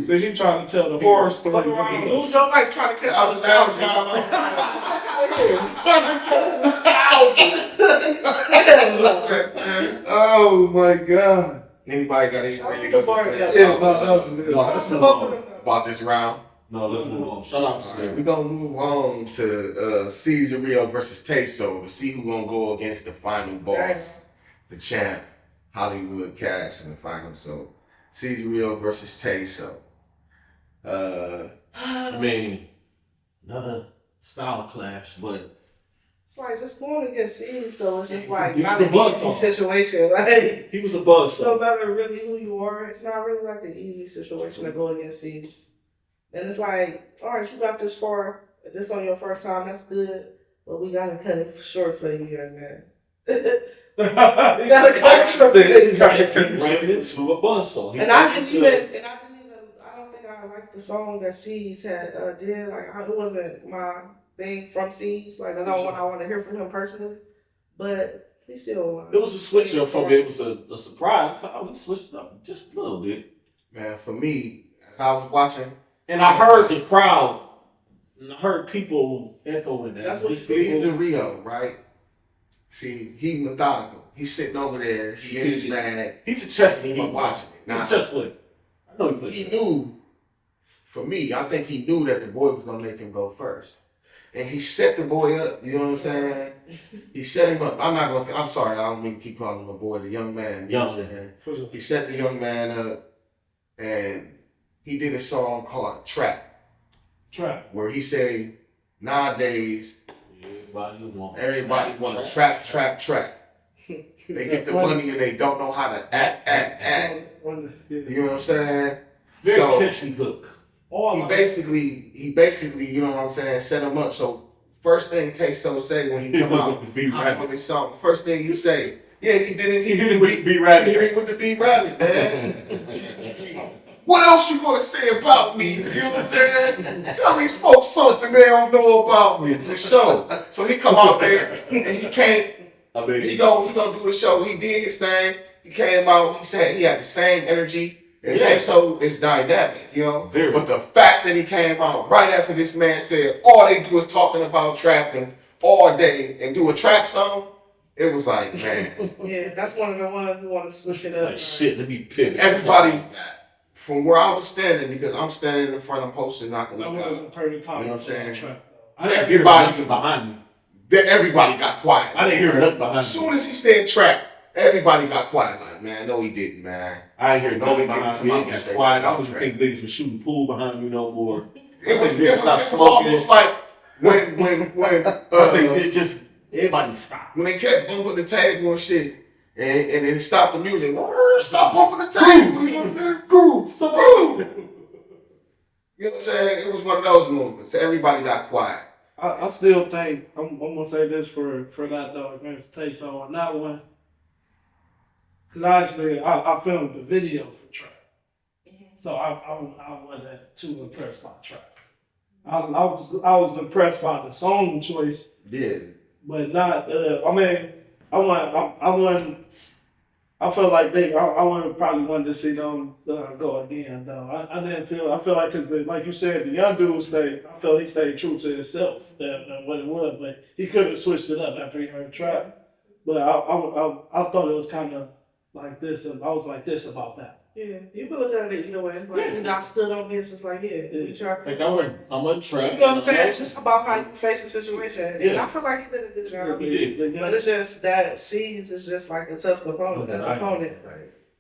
So he trying to tell the horror Fuck stories. around, lose your life trying to catch I up was with last time. Oh my god. Anybody got anything else to say Yeah, that was good. Let's move on. about this round? No, let's move on. Shout out to Alright, them. we're gonna move on to Caesar Rio versus Teso to see who's gonna go against the final boss, the champ, Hollywood Cash in the final. So Caesar Rio versus Teso. I mean, another style clash, but It's like just going against C's though. It's just like He not was an a buzz easy saw. situation. Like he was a buzz no saw. matter really who you are, it's not really like an easy situation to go against C's. And it's like, all right, you got this far. If this on your first time, that's good. But we gotta cut it short for you, young man. You gotta cut it short. He ran into a buzz saw. And I don't think I liked the song that C's had did. Like it wasn't my thing from C's. Like I don't want to hear from him personally, but he still. It was a switch up from it. It was a surprise. Oh, we switched up just a little bit. Man, for me, as I was watching, And I heard the crowd, and I heard people echoing that. That's what These Caesar Rio, right? See, he methodical. He's sitting over there. He in his bag. He's a chess He player. watching it. He's Now, a chess player. I know he plays he chess. knew, for me, I think he knew that the boy was going to make him go first. And he set the boy up, you know what I'm saying? He set him up. I'm sorry, I don't mean to keep calling him a boy, the young man. You know what I'm saying? He set the young man up, and he did a song called Trap, where he said, nowadays, everybody want to trap. They get the money and they don't know how to act. You know what I'm saying? Very So, catchy hook. he basically, you know what I'm saying, set him up. So first thing Teso say when he come out, Be hop Rabbit. on his song, first thing he say, yeah, he did it. He He did with Be Rabbit. He did it with the Be Rabbit, man. What else you gonna say about me? You know what I'm saying? Tell these folks something they don't know about me for sure. So he come out there and he can't. I mean, He gonna do the show. He did his thing. He came out. He said he had the same energy. And Yeah. Teso is dynamic, you know. Very. But the fact that he came out right after this man said all they do is talking about trapping all day and do a trap song, it was like, man, Yeah, that's one of the ones who want to switch it up. like shit, let me pivot. everybody from where I was standing, because I'm standing in front, I'm posting, not gonna That look was out. a perfect time. You know what I'm saying? I didn't hear Everybody- nothing behind me. Then everybody got quiet. I didn't hear nothing behind As soon me. as he said trap, everybody got quiet. Like, man, no, he didn't, man. I didn't hear No, nothing he didn't behind come me. out It and got say quiet. I about don't even trap. think niggas was shooting pool behind me no more. It was Stop almost smoking. like when I think it just everybody stopped. when they kept bumping the table and shit, and then it stopped the music. Stop bumping the table. You know what I'm saying? Groove. You know what I'm saying? It was one of those movements. Everybody got quiet. I still think I'm gonna say this for that though against Tayso on that one, because I filmed the video for Trap, so I wasn't too impressed by Trap. I was impressed by the song choice, Yeah. but not. I felt like I would probably wanted to see them go again though. I didn't feel. I feel like because like you said, the young dude stayed. I felt he stayed true to himself than what it was, but he could have switched it up after he heard Trap. But I thought it was kind of like this, and I was like this about that. Yeah, you can look at it either way. Like, you got stood on business, like, we tried. Like I'm a Trap. You know what I'm saying? It's just about how you face the situation. And Yeah. I feel like he did a good job. He did. But it's just that C's is just like a tough opponent.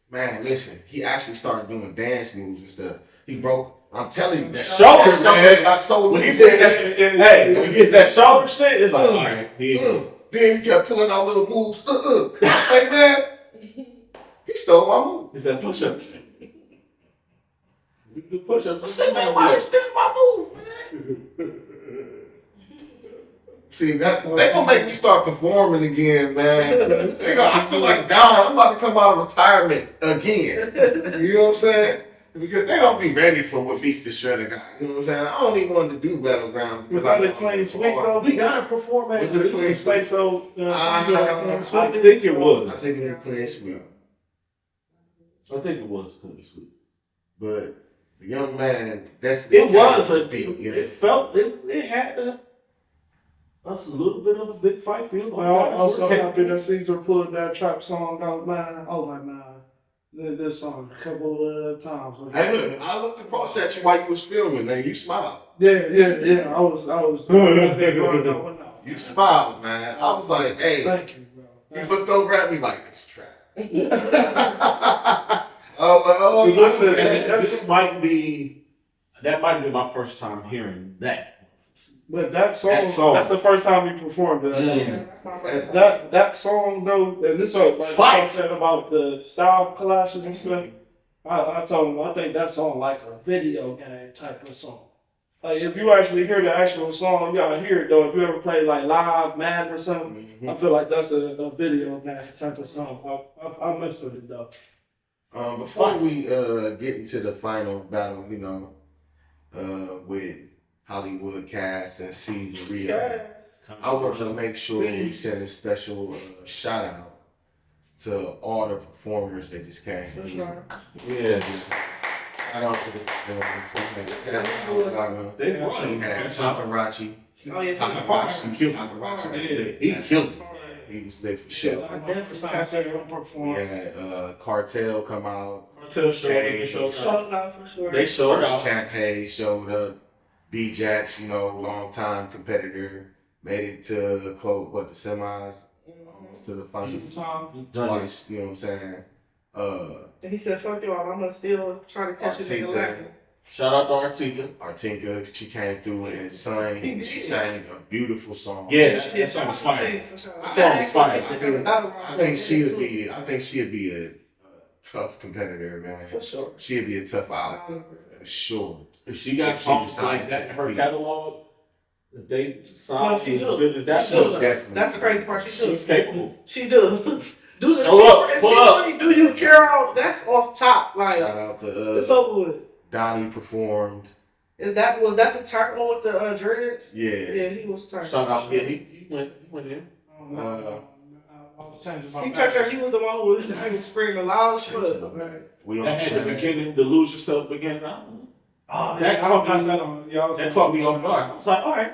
Man, listen, he actually started doing dance moves and stuff. He broke. I'm telling you, that Shoulder, man. got so When he said that, hey, when you get that shoulder shit, it's like, all right, here you go. Then he kept pulling out little moves. I say, man, he stole my move. It's that push-ups. We do push-ups. I say, man, why you stealing my move, man? See, they gonna make me start performing again, man. I feel like Don. I'm about to come out of retirement again. You know what I'm saying? Because they don't be ready for what beats the Shredder guy. You know what I'm saying? I don't even want to do Battleground. Was that a clean sweep though? We gotta perform at Was it a clean sweep? So I think it was. I think it was a clean sweep. I think it was a clean sweep. But the young man definitely. It was a beat. You know? It felt it had us a little bit of a big fight feel. Well, I'm also happy that Caesar pulled that Trap song out, man. Oh my man. This song a couple of times. Hey, look, I looked across at you while you was filming, man. You smiled. Yeah. I was. You smiled, man. I was like, hey. Thank you, bro. He looked over at me like, it's Trap. I was like, oh, Listen, this might be my first time hearing that. But that song, that's the first time he performed it. That song though, and this is like I said about the style clashes and stuff. I told him I think that song like a video game type of song. Like if you actually hear the actual song, you gotta hear it though. If you ever play like Live Madden or something, I feel like that's a video game type of song. I messed with it though. Before we get into the final battle, with Hollywood Cast and Caesar Rio, I want to make sure we send a special shout out to all the performers that just came. Yeah. Shout out to we had Takarachi. Oh, yeah, Takarachi. He killed it. He was lit for sure. We had Cartel come out. Cartel showed up for sure. They showed out. Champ Hayes showed up. B-Jax, long time competitor, made it to the semis, almost to the finals twice. You know what I'm saying? And he said, "Fuck y'all, I'm gonna still try to catch it in the Latin." Shout out to Artika. Artika, she came through and sang. She sang a beautiful song. Yeah, that song was fire. That song was fire. I think she'd be a tough competitor, man. For sure. She'd be a tough out. For sure. If she got songs like that in her catalog, if they No, sound she as do. good as that, She do. Definitely. That's the crazy part. She do. she's capable. She do. Do the Show up, if pull she up. really do you Carol, that's off top. Like Shout out to it's over with. Donnie performed. Was that the turn one with the dreads? Yeah. Yeah, he was turned. Shout out, yeah, he went in. He turned her. He was the one who was screaming loud as fuck. We That also had the beginning, the lose yourself beginning. Oh, That caught me off guard. I was like, all right.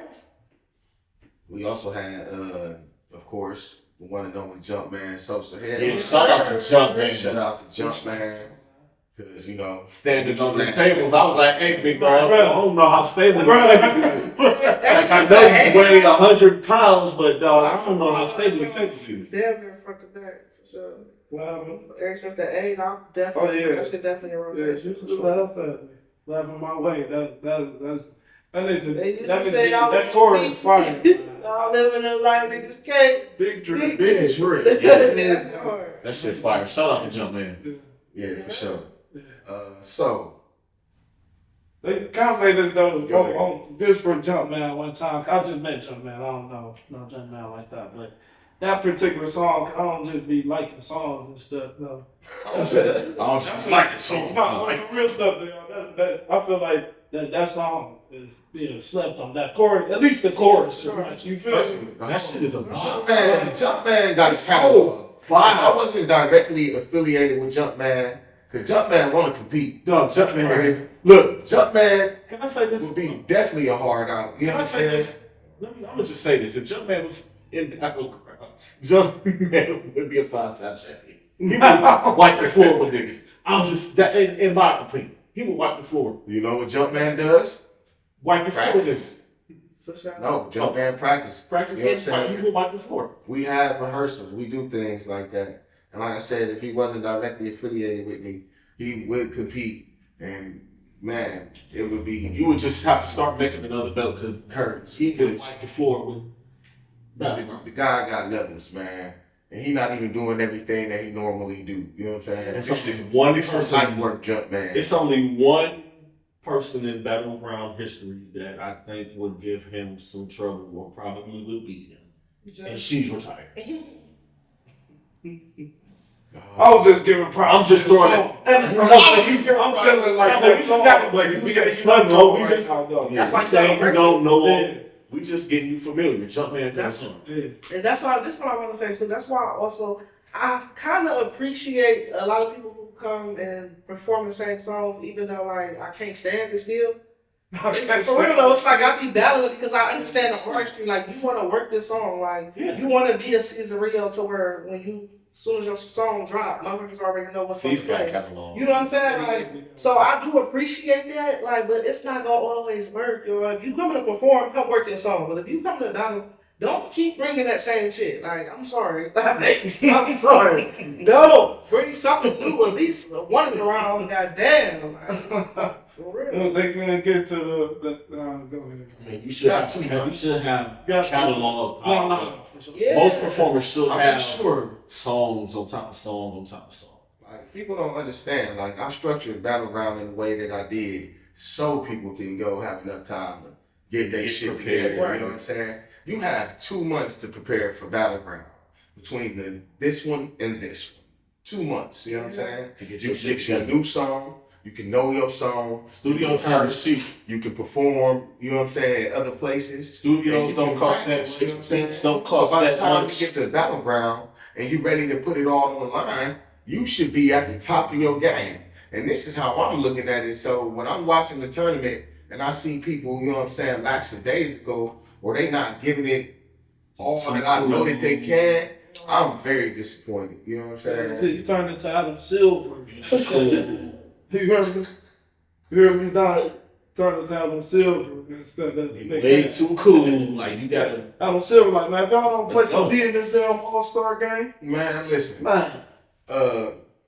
We also had, of course, the one and only Jumpman Social Head. Yeah, shout out to Jumpman. Shout out to Jumpman. Because, Standing on the tables, I was like, hey, big dog, I don't know how stable this is. Like, I know you weigh 100 pounds, but dog, I don't know how stable this is. Damn near front to back for sure. Well, Ever since the 8, I'm definitely. Oh, yeah. That shit definitely a rotation. yeah, she was just laughing my way. They used to That say y'all that chorus is fire. Y'all living in life, niggas can't. Big drip. Big drip. Yeah. That shit fire. Shout out to Jumpman. Yeah, for sure. So, They can't say this though. Go ahead. This for Jumpman one time. I just met Jumpman. I don't know no Jumpman like that, but that particular song, I don't just be liking songs and stuff. No, I don't just like the song. no, the real stuff. That I feel like that song is being slept on. That chorus, at least the chorus, is much. You feel me? That shit is a Jumpman got his catalog. If I wasn't directly affiliated with Jumpman, because Jumpman want to compete. No, Jumpman. And if, look, Jumpman Can I say this? would be definitely a hard out. You know Can I what I'm say saying? this? I'm gonna just say this. If Jumpman was in Battleground, Jumpman would be a 5-time champion. He would wipe the floor with niggas. I'm just that in my opinion. He would wipe the floor. You know what Jumpman does? Wipe the floor with Practice. For sure. No, Jumpman practice. Practice. You know what I'm saying? He would wipe the floor. We have rehearsals. We do things like that. And like I said, if he wasn't directly affiliated with me, he would compete. And man, it would be You would just have to start making another belt because hurts. he could Because wipe the floor with Battleground. the guy got levels, man. And he not even doing everything that he normally do. You know what I'm saying? It's This only is one this is person. light work, Jumpman. It's only one person in Battleground history that I think would give him some trouble or probably would beat him. And she's retired. I was just giving props. I'm just to the throwing song. it. I'm feeling like No, that we just song. got- Like, we we got- just no, no, we just- Yeah. why We saying you don't know Yeah. him. We just getting you familiar. Jumpman to the That's- song. Yeah. And that's why this one I want to say too. That's why I kind of appreciate a lot of people who come and perform the same songs, even though like I can't stand it still. It's like, for real though, it's like I be battling because I understand the artistry. Like you want to work this song, like Yeah. you want to be a Cesario to where when you, as soon as your song drop, motherfuckers already know what's on He's got play. catalog. You know what I'm saying? Like, so I do appreciate that, like, but it's not gonna always work, yo. If you come to perform, come work your song. But if you come to battle, don't keep bringing that same shit. Like, I'm sorry. I'm sorry. No, bring something new. At least one of the rounds, goddamn. Like, for real. They couldn't get to the go ahead. I mean, you should Got have, to, man. you should have Got to. catalog. No, for sure. Yeah. Most performers should I'm have not sure. songs on top of songs on top of songs. Like people don't understand. Like I structured Battleground in the way that I did, so people can go have enough time to get their Get shit prepared, together. right. You know what I'm saying? You have 2 months to prepare for Battleground between this one and this one. 2 months. You know what I'm saying? To get You your can shit get you a together. new song. You can know your song. Studio time is cheap. You can perform. You know what I'm saying? At other places. Studios And don't you can cost that practice, you know what I'm saying? expense. Don't So cost by the that time much. you get to the Battleground and you're ready to put it all on the line, you should be at the top of your game. And this is how I'm looking at it. So when I'm watching the tournament and I see people, you know what I'm saying, lackadaisical, or they not giving it all that I know that they can, I'm very disappointed. You know what I'm saying? You turned into Adam Silver. You heard me? You heard me, Don? Turned into Adam Silver instead of Way too cool. Like you gotta. Adam Silver, like, man, if y'all don't play Let's some go. D in this damn All-Star game, Man, listen. man.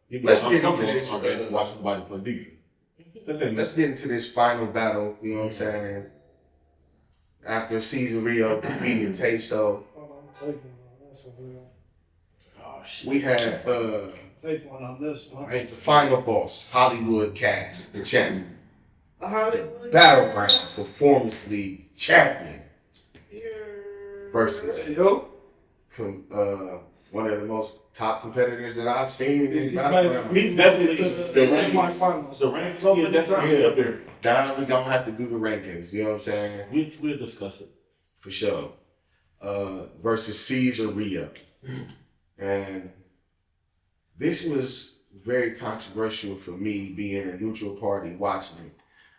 You Let's know, get I'm into this, comfortable watching somebody play defense. Continue. Let's get into this final battle, you know what I'm saying? After season Rio defeated Tayso, Hold on, take one on this one, man. Oh shit. we had Take one on this one. the final boss, Hollywood Cast, the champion. Hollywood. Battleground Performance League champion Yeah. versus Yo, one of the most top competitors that I've seen in he's Battleground. He's definitely to the rank finals. The rank So is many definitely times. up there. Now we gonna have to do the rankings, you know what I'm saying? We'll discuss it. For sure. Versus Caesar Rio. And this was very controversial for me being a neutral party watching it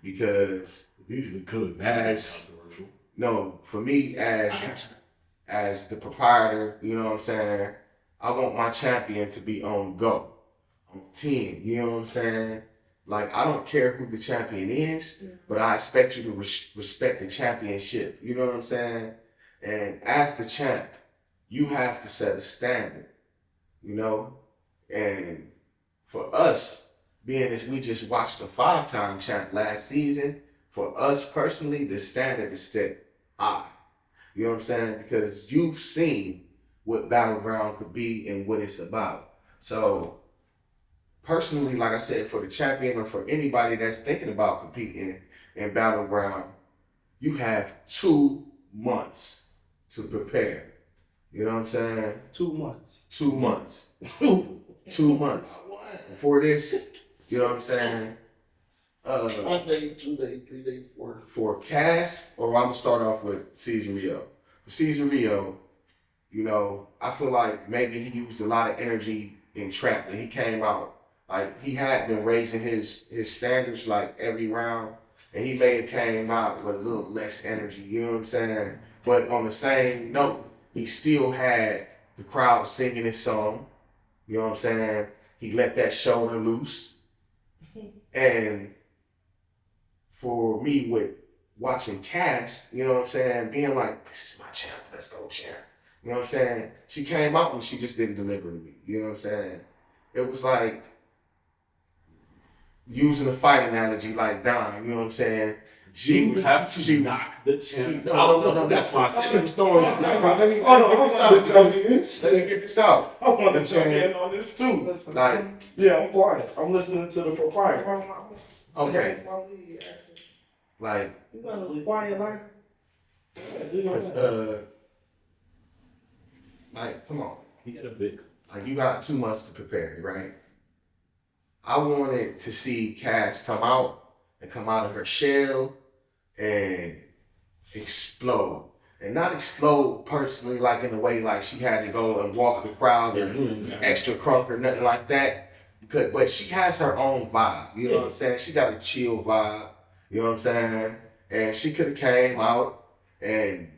because Usually could. As- Controversial. no, for me as the proprietor, you know what I'm saying, I want my champion to be on go, on 10, you know what I'm saying? Like, I don't care who the champion is, but I expect you to respect the championship, you know what I'm saying? And as the champ, you have to set a standard, you know? And for us, being as we just watched a 5-time champ last season, for us personally, the standard is set high. You know what I'm saying? Because you've seen what Battleground could be and what it's about. So, personally, like I said, for the champion or for anybody that's thinking about competing, in Battleground, you have 2 months to prepare. You know what I'm saying? 2 months. 2 months. 2 months. Before this, you know what I'm saying? 1 day, 2 days, 3 days, 4 days. For Cass, or I'm gonna start off with Season Rio. For Season Rio, you know, I feel like maybe he used a lot of energy in trap that he came out. Like he had been raising his standards like every round, and he may have came out with a little less energy, you know what I'm saying? But on the same note, he still had the crowd singing his song, you know what I'm saying? He let that shoulder loose. And for me with watching Cass, you know what I'm saying, being like, this is my champ, let's go champ. You know what I'm saying? She came out and she just didn't deliver to me. You know what I'm saying? It was like using a fight analogy like Don, you know what I'm saying? She would have to knock the champ. No, that's why I said she was throwing. Let me get this out. I want to jump in on this too. Like, yeah, I'm quiet. I'm listening to the proprietor. okay. Like, you gotta be quiet, like. Like, come on. he got a big. Like, you got 2 months to prepare, right? I wanted to see Cass come out of her shell and explode. And not explode personally, like in the way like she had to go and walk the crowd or extra crunk or nothing like that. But she has her own vibe, you know what I'm saying? She got a chill vibe, you know what I'm saying? And she could have came out and,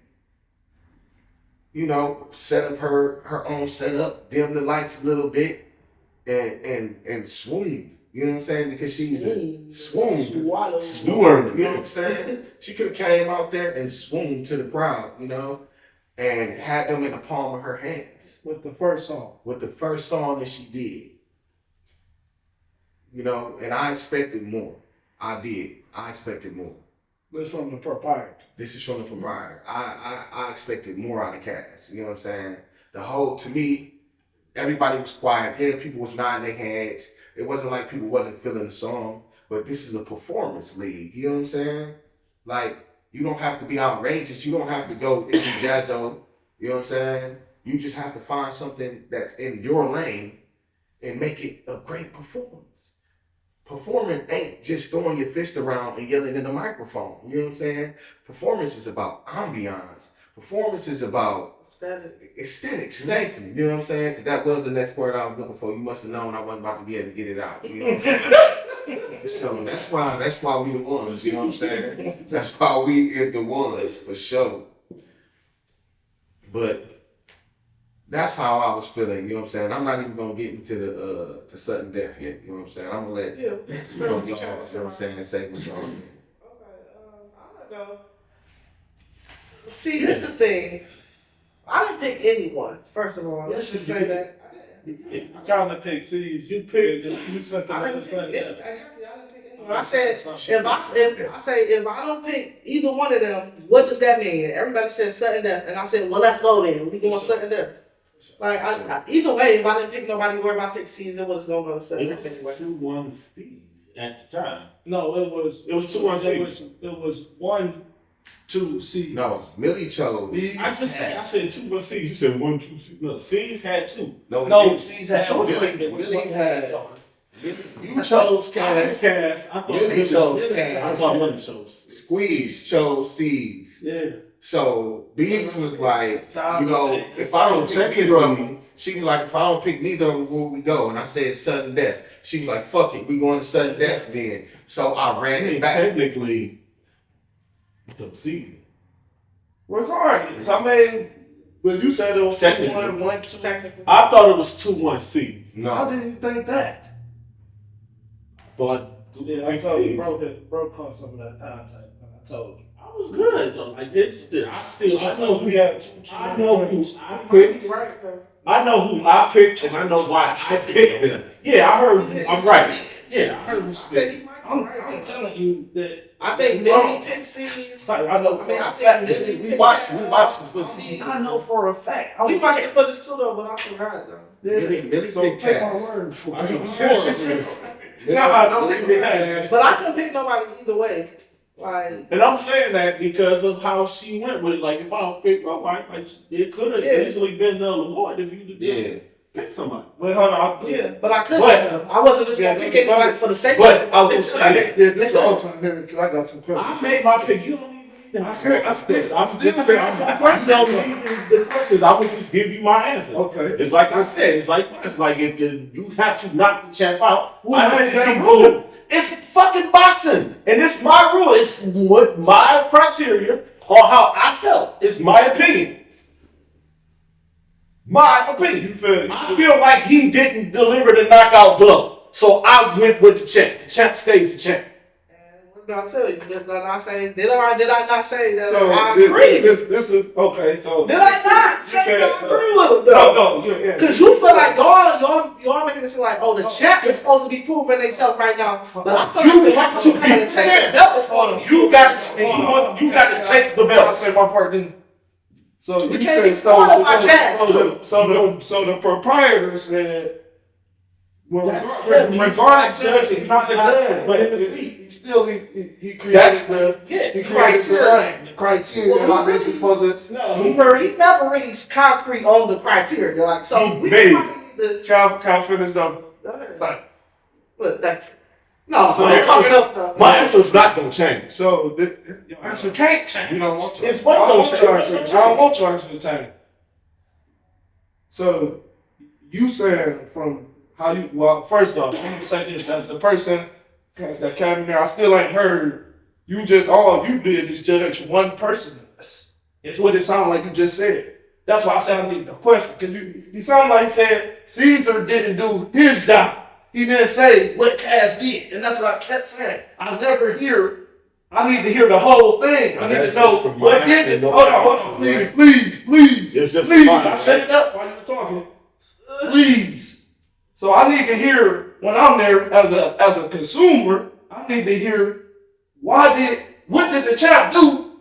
you know, set up her own setup, dim the lights a little bit, and swoon. You know what I'm saying? Because she's a swoon. You know what I'm saying? She could have came out there and swooned to the crowd, you know, and had them in the palm of her hands. With the first song. With the first song that she did. You know, and I expected more. I did. I expected more. This from the proprietor. This is from the proprietor. I expected more out of Cass. You know what I'm saying? To me, everybody was quiet. Yeah, people was nodding their heads. It wasn't like people wasn't feeling the song, but this is a performance league. You know what I'm saying? Like, you don't have to be outrageous. You don't have to go into jazzo. You know what I'm saying? You just have to find something that's in your lane and make it a great performance. Performing ain't just throwing your fist around and yelling in the microphone. You know what I'm saying? Performance is about ambiance. Performance is about aesthetics. Thank you. You know what I'm saying? Because that was the next word I was looking for. You must have known I wasn't about to be able to get it out. You know? So that's why we the ones. You know what I'm saying? That's why we is the ones for sure. But that's how I was feeling. You know what I'm saying? I'm not even gonna get into the sudden death yet. You know what I'm saying? I'm gonna let y'all. You know what I'm saying? Say what y'all. Okay, I'll go. See, this the thing. I didn't pick anyone. First of all, let's just say that. You kind of picked C's. You picked. You sent them to say that. Exactly. I didn't pick anyone. I said if I don't pick either one of them, what does that mean? Everybody said sudden death, and I said, well, let's go then. We going sudden death. Like either way, if I didn't pick nobody, or if I picked C's, it was gonna go sudden death anyway. 2-1 Steez at the time. No, it was 2-1 Steez. It was 1-2 C's. No, Millie chose. I said 2-1 Steez. You said 1-2 Steez. No, Steez had 2. No, C's had Millie had. You chose Cass. I thought Millie chose Cass. I thought Millie chose. Squeeze chose C's. Yeah. So Biggs was like, you know, if I don't pick neither of them, she was like, if I don't pick neither of them, where we go? And I said sudden death. She was like, fuck it, we going to sudden death then. So I ran it back. Technically, the season. Regardless, I mean, but you said it was 2-1, 1-2. I thought it was 2-1 C's. No. How did you think that? But Yeah, I told you, bro caught some of that contact. I told you. I was good though. Like I know who had I know who I picked. I know who I picked, and I know why I picked them. Yeah, I heard. I'm right. Yeah, I heard who picked. I'm telling you that I think Millie picked C's. I know for a fact. We watched it for C's. I know for a fact. We watched it for this too though, but I forgot though. Millie So picked take my Cass. word for I it. can Nah, don't leave me hanging. But I couldn't pick nobody either way. Like, And I'm saying that because of how she went with it. Like, if I don't pick my wife, like, it could have easily been null and void if you just pick somebody. Wait, hold on. but I couldn't. I wasn't just gonna pick anybody for the sake of it. I will say, This is what I'm trying to hear because I got some questions. I made my pick. You don't even need I to. I'm still just answering the questions. I would just give you my answer. Okay. It's like I said. It's like if you have to knock the champ out. Who I made have that to rule? It's fucking boxing, and it's my rule. It's what my criteria on how I felt. It's my opinion. My opinion. I feel like he didn't deliver the knockout blow, so I went with the champ. The champ stays the champ. What did I tell you? Did I say? Did I or did I not say that? So I agree. This is okay. So Did I not say that I agree with him? No, yeah. Because you feel like y'all making it seem like, oh, the champ is supposed to be proving themselves right now. But I feel You like the have to be take the belt is supposed to be You got to take the I belt. say my part then. So You you can't said be spoiled by jazz, so the proprietor said, well, That's regardless of he's he's not the judge, but in the it's- seat. he still he created That's he created the criteria Well, how this is supposed to. he never really concrete on the criteria. Like, so He we made probably need to. Can I finish though? Like, look, thank you. No, So I'm that's- talking up though. My answer's not gonna change. So your answer can't change. You don't want to. It's I what don't those want your change. answer. I don't want your answer to change. So you saying from how you first off, let me say this as a person that came in there, I still ain't heard you just all you did is judge one person. It's what it sounded like you just said. That's why I said I need a question. Cause you sound like you said Caesar didn't do his job. He didn't say what Cass did. And that's what I kept saying. I need to hear the whole thing. I need That's to know just from what my did it. opinion. Hold on, please. It's just Please, mine, I shut it up while you were talking. Please. So I need to hear when I'm there as a consumer, I need to hear what did the champ do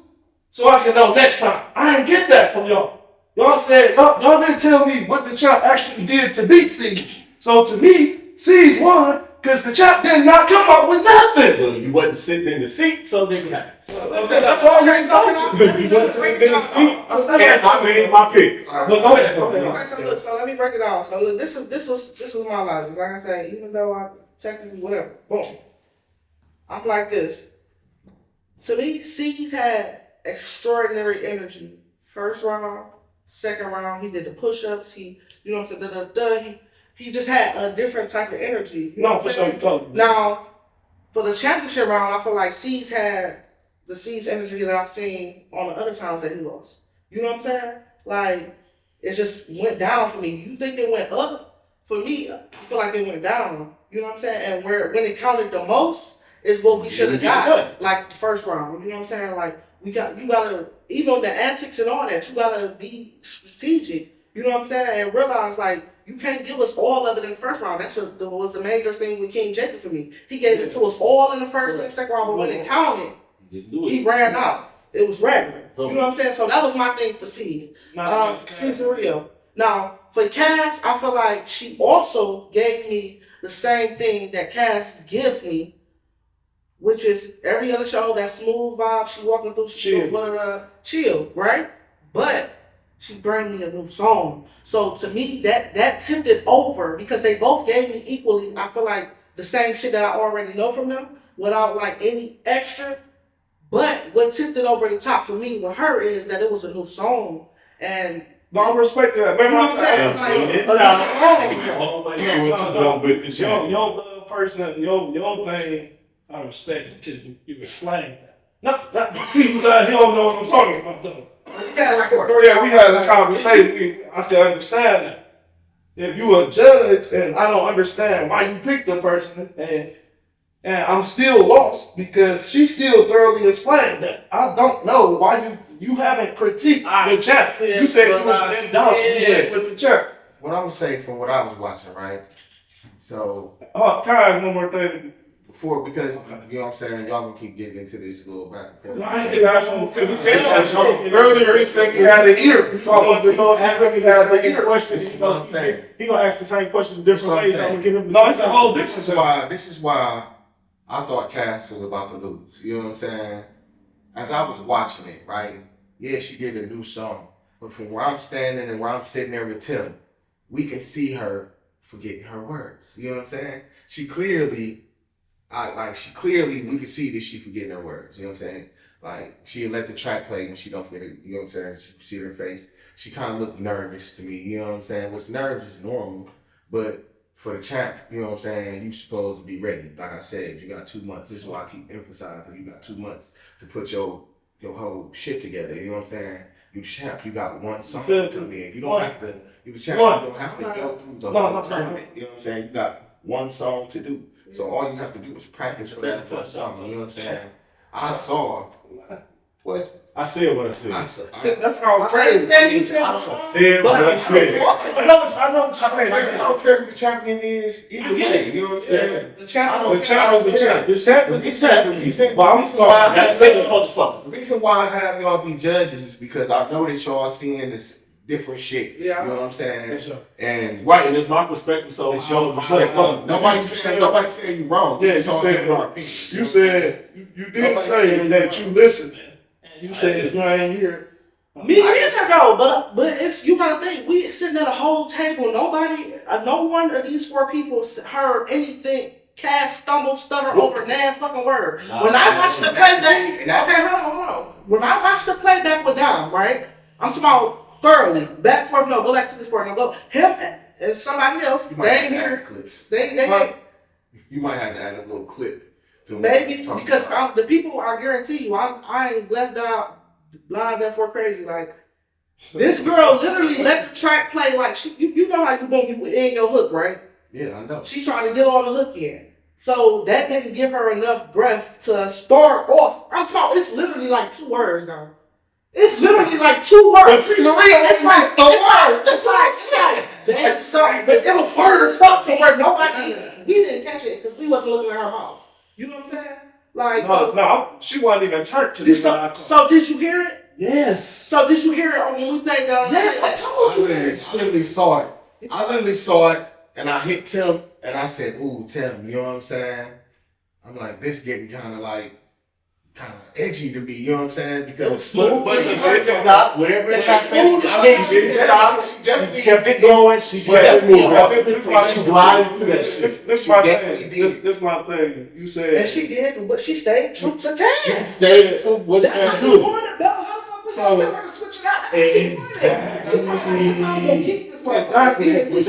so I can know next time. I didn't get that from y'all. Y'all said y'all didn't tell me what the champ actually did to beat Siege. So to me, Siege won because the champ did not come up with nothing. Well, you wasn't sitting in the seat, so they got it. That's all you're talking about. You wasn't sitting in the seat, and I made my pick. But go ahead. Okay, so look, so let me break it down. So look, this was my logic. Like I said, even though I technically whatever, boom. I'm like this. To me, C's had extraordinary energy. First round, second round, he did the push-ups. He, you know what I'm saying? He just had a different type of energy. You know what I'm saying? Now, for the championship round, I feel like C's had the C's energy that I've seen on the other times that he lost. You know what I'm saying? Like, it just went down for me. You think it went up? For me, I feel like it went down. You know what I'm saying? And when it counted the most is what we should have got. Like the first round. You know what I'm saying? Like, you gotta, even the antics and all that, you gotta be strategic. You know what I'm saying? And realize, like, you can't give us all of it in the first round. That was the major thing with King Jacob for me. He gave it to us all in the first and second round, but when it counted, he ran out. It was regular. You know what I'm saying? So that was my thing for C's. Caesarea. Now, for Cass, I feel like she also gave me the same thing that Cass gives me, which is every other show, that smooth vibe, she walking through, chill, right? But she bring me a new song. So to me, that tipped it over because they both gave me equally, I feel like, the same shit that I already know from them without like any extra. But what tipped it over the top for me with her is that it was a new song. And I respect that. Remember I said, your person, your thing, I respect it because you were slang that. Not people that he don't know what I'm talking about though. Yeah, we had a conversation. I still understand that. If you a judge and I don't understand why you picked the person and I'm still lost because she still thoroughly explained that. I don't know why you haven't critiqued the champ. You said you was in doubt with the champ. What I would say from what I was watching, right? So, can I ask one more thing? because you know what I'm saying, y'all can keep getting into this little back and forth. I ain't gonna ask him because he said earlier he said he had an ear. So I wanted to know if he really had an ear. Questions. That's what I'm saying. He gonna ask the same question different ways. I'm gonna give him the No, it's a whole. This is why I thought Cass was about to lose. You know what I'm saying? As I was watching it, right? Yeah, she did a new song. But from where I'm standing and where I'm sitting there with Tim, we can see her forgetting her words. You know what I'm saying? She clearly, we can see that she forgetting her words. You know what I'm saying? Like, she let the track play when she don't forget it. You know what I'm saying? She see her face. She kind of looked nervous to me. You know what I'm saying? Which nerves is normal. But for the champ, you know what I'm saying, you supposed to be ready. Like I said, you got 2 months. This is why I keep emphasizing you got 2 months to put your whole shit together. You know what I'm saying? You the champ, you got one song to come in. You don't have to, you the champ, you don't have to go through the whole tournament. You know what I'm saying? You got one song to do. So all you have to do is practice for that first song. You know what I'm saying? I saw what? I said what I said. That's all crazy. You said I said what I said. I know what you're saying. I don't care who the champion is. Either way, you know what I'm saying? The champ The champ is the champ. The champ is the champ. He said, But I'm sorry. the reason why I have y'all be judges is because I know that y'all seeing this different shit. Yeah. You know what I'm saying? Sure. And Right, and it's my perspective, so it's your perspective. Nobody said you wrong. Yeah, you It's all said our opinion. you said you did say that you listening. And you said you ain't here. Me neither though, but it's you gotta think we sitting at a whole table. Nobody, no one of these 4 people heard anything. Cass stumble, stutter over a fucking word. When I watched the playback, okay, hold on. When I watched the playback with Dom, right? I'm talking about thoroughly, back and forth. No, go back to this part. No, go him and somebody else. You They might have ain't to add here. clips. They You might have to add a little clip. To maybe talk because about. the people, I guarantee you, I ain't left out blind therefore crazy. Like this girl literally let the track play. Like you know how you gonna get in your hook, right? Yeah, I know. She's trying to get all the hook in. So that didn't give her enough breath to start off. I'm talking, it's literally like 2 words now. It's literally like 2 words. It's like, damn, something. But it was hard as fuck to where we didn't catch it because we wasn't looking at her mouth. You know what I'm saying? Like, No, she wasn't even turned to this. So did you hear it? Yes. So did you hear it when we played that? Yes, I told you this. I literally saw it, and I hit Tim, and I said, "Ooh, Tim," you know what I'm saying? I'm like, this getting kind of edgy to me, you know what I'm saying? Because But she didn't stop. Wherever it happened, she didn't stop. She kept it going. She kept it moving. She glided through that shit. This my thing. This my thing. You said. And she did, but she stayed true to Cass. She stayed to what That's she how do. you want it, Bella. How the fuck was I tell her to switch it out? That's how you want it. That's how I'm gonna keep this motherfucker.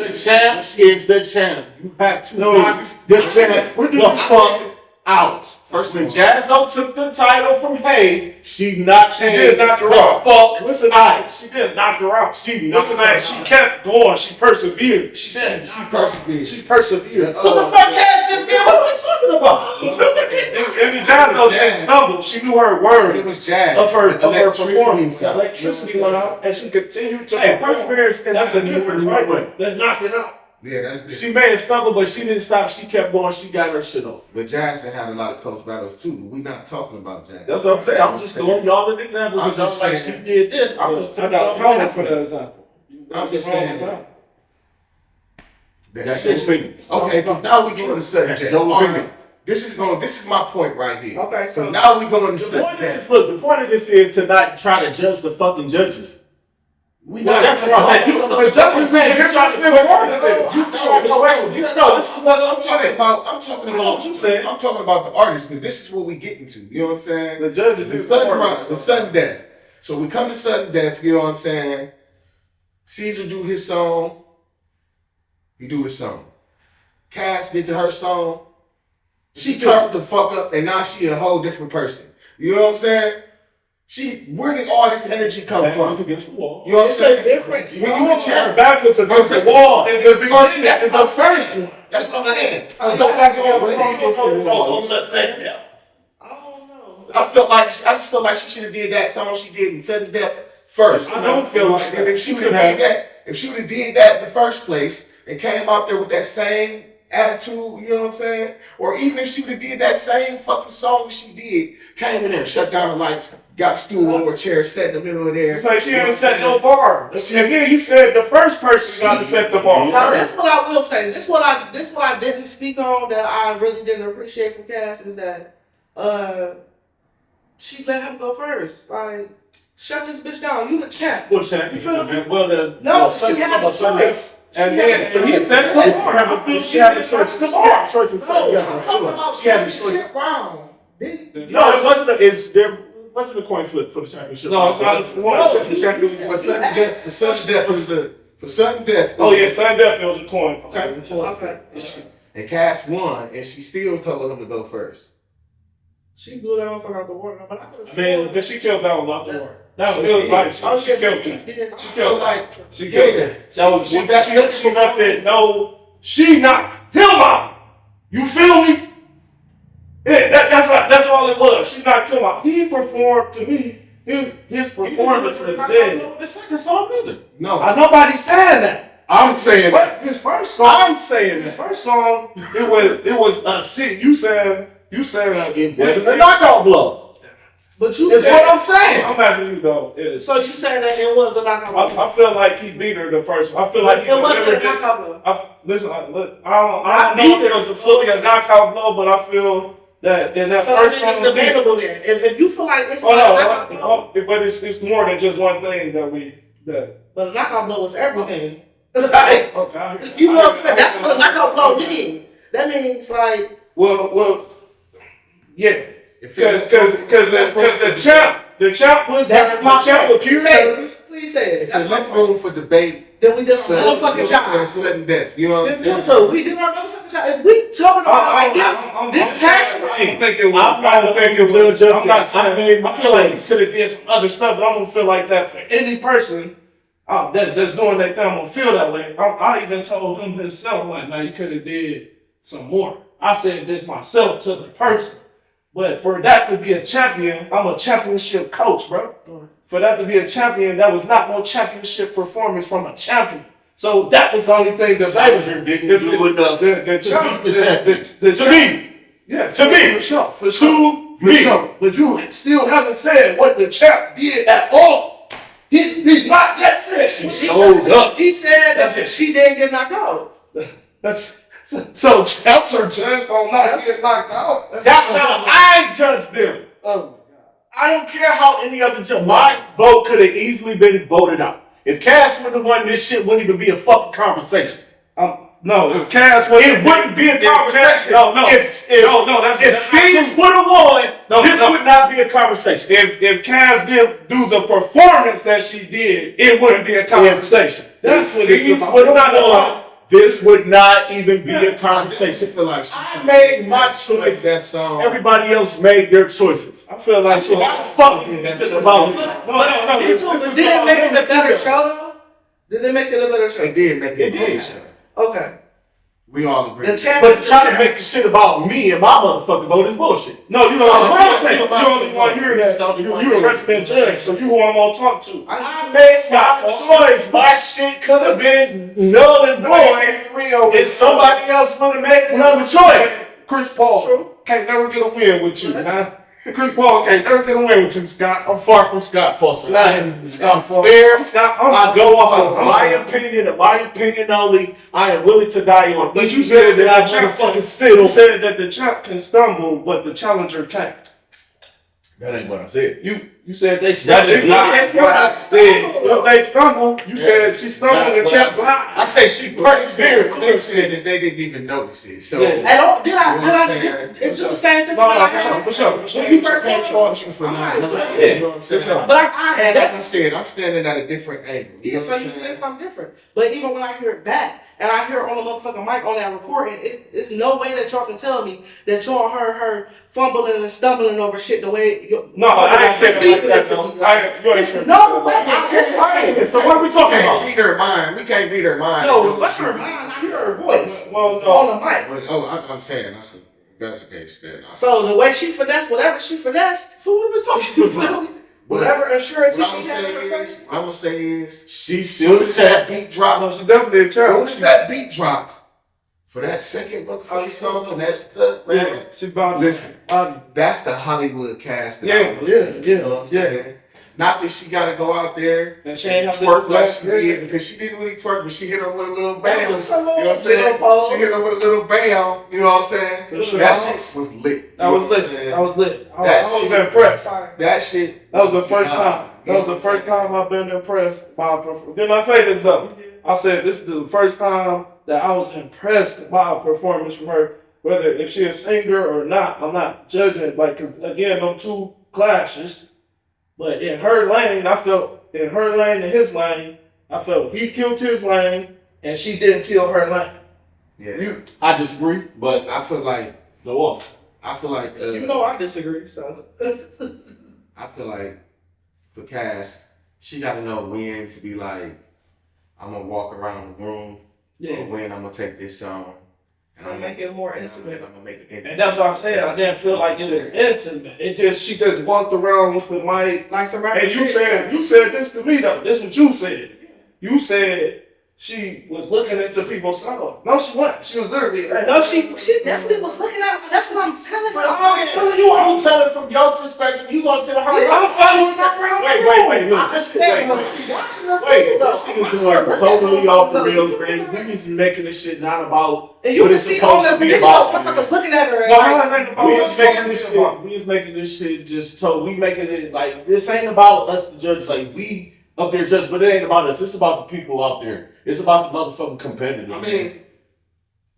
The champ is the champ. You have to No, knock the champ the fuck out. First When of all, Jazzo took the title from Hayes, she knocked Hayes knock her the out. fuck Listen, out. she didn't knock her out. She knocked Listen, her man, out. she kept going. She persevered. She persevered. She persevered. What the fuck Cass just did? What are we talking about? And the Jazzo didn't stumble. She knew her it word was jazz. of her Electricity performance. was out. Electricity went out, and she continued to Hey, perform. perseverance can That's the happen difference, different right? way. Than knocking out. Yeah, that's the She may have stumbled, but she didn't stop. She kept going. She got her shit off. But Jackson had a lot of close battles too. But we're not talking about Jackson. That's what I'm saying. I'm just throwing y'all an example I'm because just y'all like saying. she did this. I'm just I telling got a y'all comment for that example. I'm just saying. That's your opinion. Okay, 'cause now we going to sudden That's death. your All opinion. right. This is my point right here. Okay, so So now we going to The sudden point death. is, look, the point of this is to not try to judge the fucking judges. We Well, not- that's right. But justice is You trying to part of this. this. You trying to question this. No, this is what I'm talking about. I'm talking I know what you said. about. I'm talking about the artists because this is what we getting to. You know what I'm saying? The judges The is sudden death. So we come to sudden death. You know what I'm saying? Caesar do his song. He do his song. Cass get to her song. She turned the fuck up, and now she a whole different person. You know what I'm saying? Where did all this energy come from? against the wall. You know what I'm it's a saying? different When you the champ, back was against the wall. And the First, that's and what I'm the first saying. one. That's what I'm saying. Don't ask me what I don't know. I just feel like she should have did that song she did in Sudden Death first. I don't feel like And if she would have did that, if she would have did that in the first place and came out there with that same attitude, you know what I'm saying? Or even if she would have did that same fucking song she did, came in there, shut down the lights, got a stool over a chair, sat in the middle of there. It's like she didn't set no bar. And then you said the first person got to set the bar. Now that's what I will say. This what I didn't speak on that I really didn't appreciate from Cass is that she let him go first. Like, shut this bitch down. You the champ. Well, champ, you feel me? Well, no, she had a choice. And then he said the bar. I feel she had a choice. She had a choice. She had a choice. Wow. No, it wasn't. There wasn't a coin flip for the championship. No, it's not. For sudden death. For sudden death. Oh yeah, sudden death. It was a coin. Okay. And Cass won, and she still told him to go first. She blew that motherfucker out the water. But I mean, then she killed that one out the water. That was like she killed that. She killed that. She killed that. That was she left it. No, she knocked him out. You feel me? Yeah, that's all it was. She knocked him out. He performed to me. His performance was dead. The second song either. No, Nobody's saying that. I'm saying that. His first song. I'm saying his first song. It was shit. You saying it wasn't a knockout blow. But you That's said, what I'm saying. I'm asking you though. So you saying that it was a knockout blow? I feel like he beat her the first one. I feel like it wasn't a knockout blow. Listen, I don't know if it was fully a knockout blow, but I feel that in that first song. It's debatable there. If you feel like it's not a knockout blow. But it's more than just one thing But a knockout blow is everything. Like, okay. You know what I'm saying? That's what a knockout blow means. That means like. Well, yeah. Because the champ was That's my champ appeared. Please say it. If there's left room for debate, then we did our motherfucking job. Sudden death. You know what I'm saying? So we did our motherfucking job. If we talking about like this passion, I don't think it was. I'm not saying. I feel like he should have did some other stuff, but I'm gonna feel like that for any person that's doing that thing. I'm gonna feel that way. I even told him himself, like, man, you could have did some more. I said this myself to the person. But for that to be a champion, I'm a championship coach, bro. For that to be a champion, that was not no championship performance from a champion. So that was the only thing that Challenger didn't do enough to beat the champion. To me. Yeah, to me. For sure. To me. But you still haven't said what the champ did at all. He's not yet said. She showed up. He said that she didn't get knocked out. So champs are judged on not getting knocked out. That's how I judge them. Oh my God. I don't care how any other judge. My vote could have easily been voted out. If Cass would have won this shit, wouldn't even be a fucking conversation. No, if Cass was, it wouldn't be a conversation. If Phoenix would have won, this would not be a conversation. If Cass did do the performance that she did, it wouldn't be a conversation. That's what it's about. This would not even be a conversation. I feel like I made my choice. That song. Everybody else made their choices. I feel like if I fucking about no. Did it make it a better show though? Did they make it a better show? It did make it a better show. Okay. We all agree. But trying to make the shit about me and my motherfucking vote is bullshit. No, you know what I'm saying. You only want to hear that. You're a resident judge, so you who I'm gonna talk to. I made my choice. My shit could have been null and void if somebody else would have made another choice. Chris Paul can't never get a win with you, man. Chris Paul can't never get a win with you, Scott. I'm far from Scott Foster. Scott Foster. Fair. I go off of my opinion and my opinion only. I am willing to die on. But you said that the champ fucking fiddle. You said that the champ can stumble, but the challenger can't. That ain't what I said. You said they stumbled. That is not what I said. If they stumbled, you said she stumbled and kept blind. I said she persevered. They said that they didn't even notice it. So did I? It's just the same sentiment I had. For sure. When you first came for not. You know what I'm saying? But I like I said, I'm standing at a different angle. Yeah, so you said something different. But even when I hear it back, and I hear it on the motherfucking mic on that recording, it's no way that y'all can tell me that y'all heard her fumbling and stumbling over shit the way. No, I ain't saying it like that. It's no way. So what are we talking about? We can't read her mind. We can't read her mind. No, what's her mind? I hear her voice on the mic. I'm saying that's the case. So the way she finessed, whatever she finessed. So what are we talking about? Whatever insurance she had in her face. What I'm gonna say is she's still the champ. That beat dropped. No, she's definitely a champ. As soon as that beat dropped, for that second Oh, motherfucking you song so- and that stuff, man. Yeah, she bound. Listen, that's the Hollywood cast. that Yeah, I was yeah, saying, you know what I'm yeah. saying? Not that she gotta go out there And she ain't have to twerk do like that. she did, because she didn't really twerk, but she hit her with a little bam. You know was a what I'm little saying? pose. She hit her with a little bam. You know what I'm saying? For sure. That shit was lit. That You was know what I'm lit. saying? That was lit. I That was shit- impressed. That shit. That was the first beyond. time. That was the first time I've been impressed by a performance. Didn't I say this though? I said this is the first time that I was impressed by a performance from her. Whether if she a singer or not, I'm not judging. Like again, them two clashes. But in her lane, I felt in her lane and his lane, I felt he killed his lane and she didn't kill her lane. Yeah. I disagree, but I feel like go off. I You know I disagree, so. I feel like for Cass, she got to know when to be like, I'm gonna walk around the room, or when I'm gonna take this song, and I'm make it more and intimate. I'm gonna make it intimate. And that's what I said. I didn't feel like it was intimate. It just she just walked around with the mic. Like some rapper And you shit. said this to me though. This is what you said. You said she was looking into people's songs. No, she wasn't. She was literally. No, she definitely was looking at us. That's what I'm telling you. I'm telling you, I'm telling from your perspective. You gonna tell her? I'm following around. Wait. Look, this shit is doing totally off the rails, man. We just making this shit not about And you what can it's see supposed all to the be video, about. motherfuckers looking at her. And No, like, I ain't about We what is song making this it's shit. about. We is making this shit just so we making it like this ain't about us the judge. Like we up there judge, but it ain't about us. It's about the people out there. It's about the motherfucking competitors. I mean,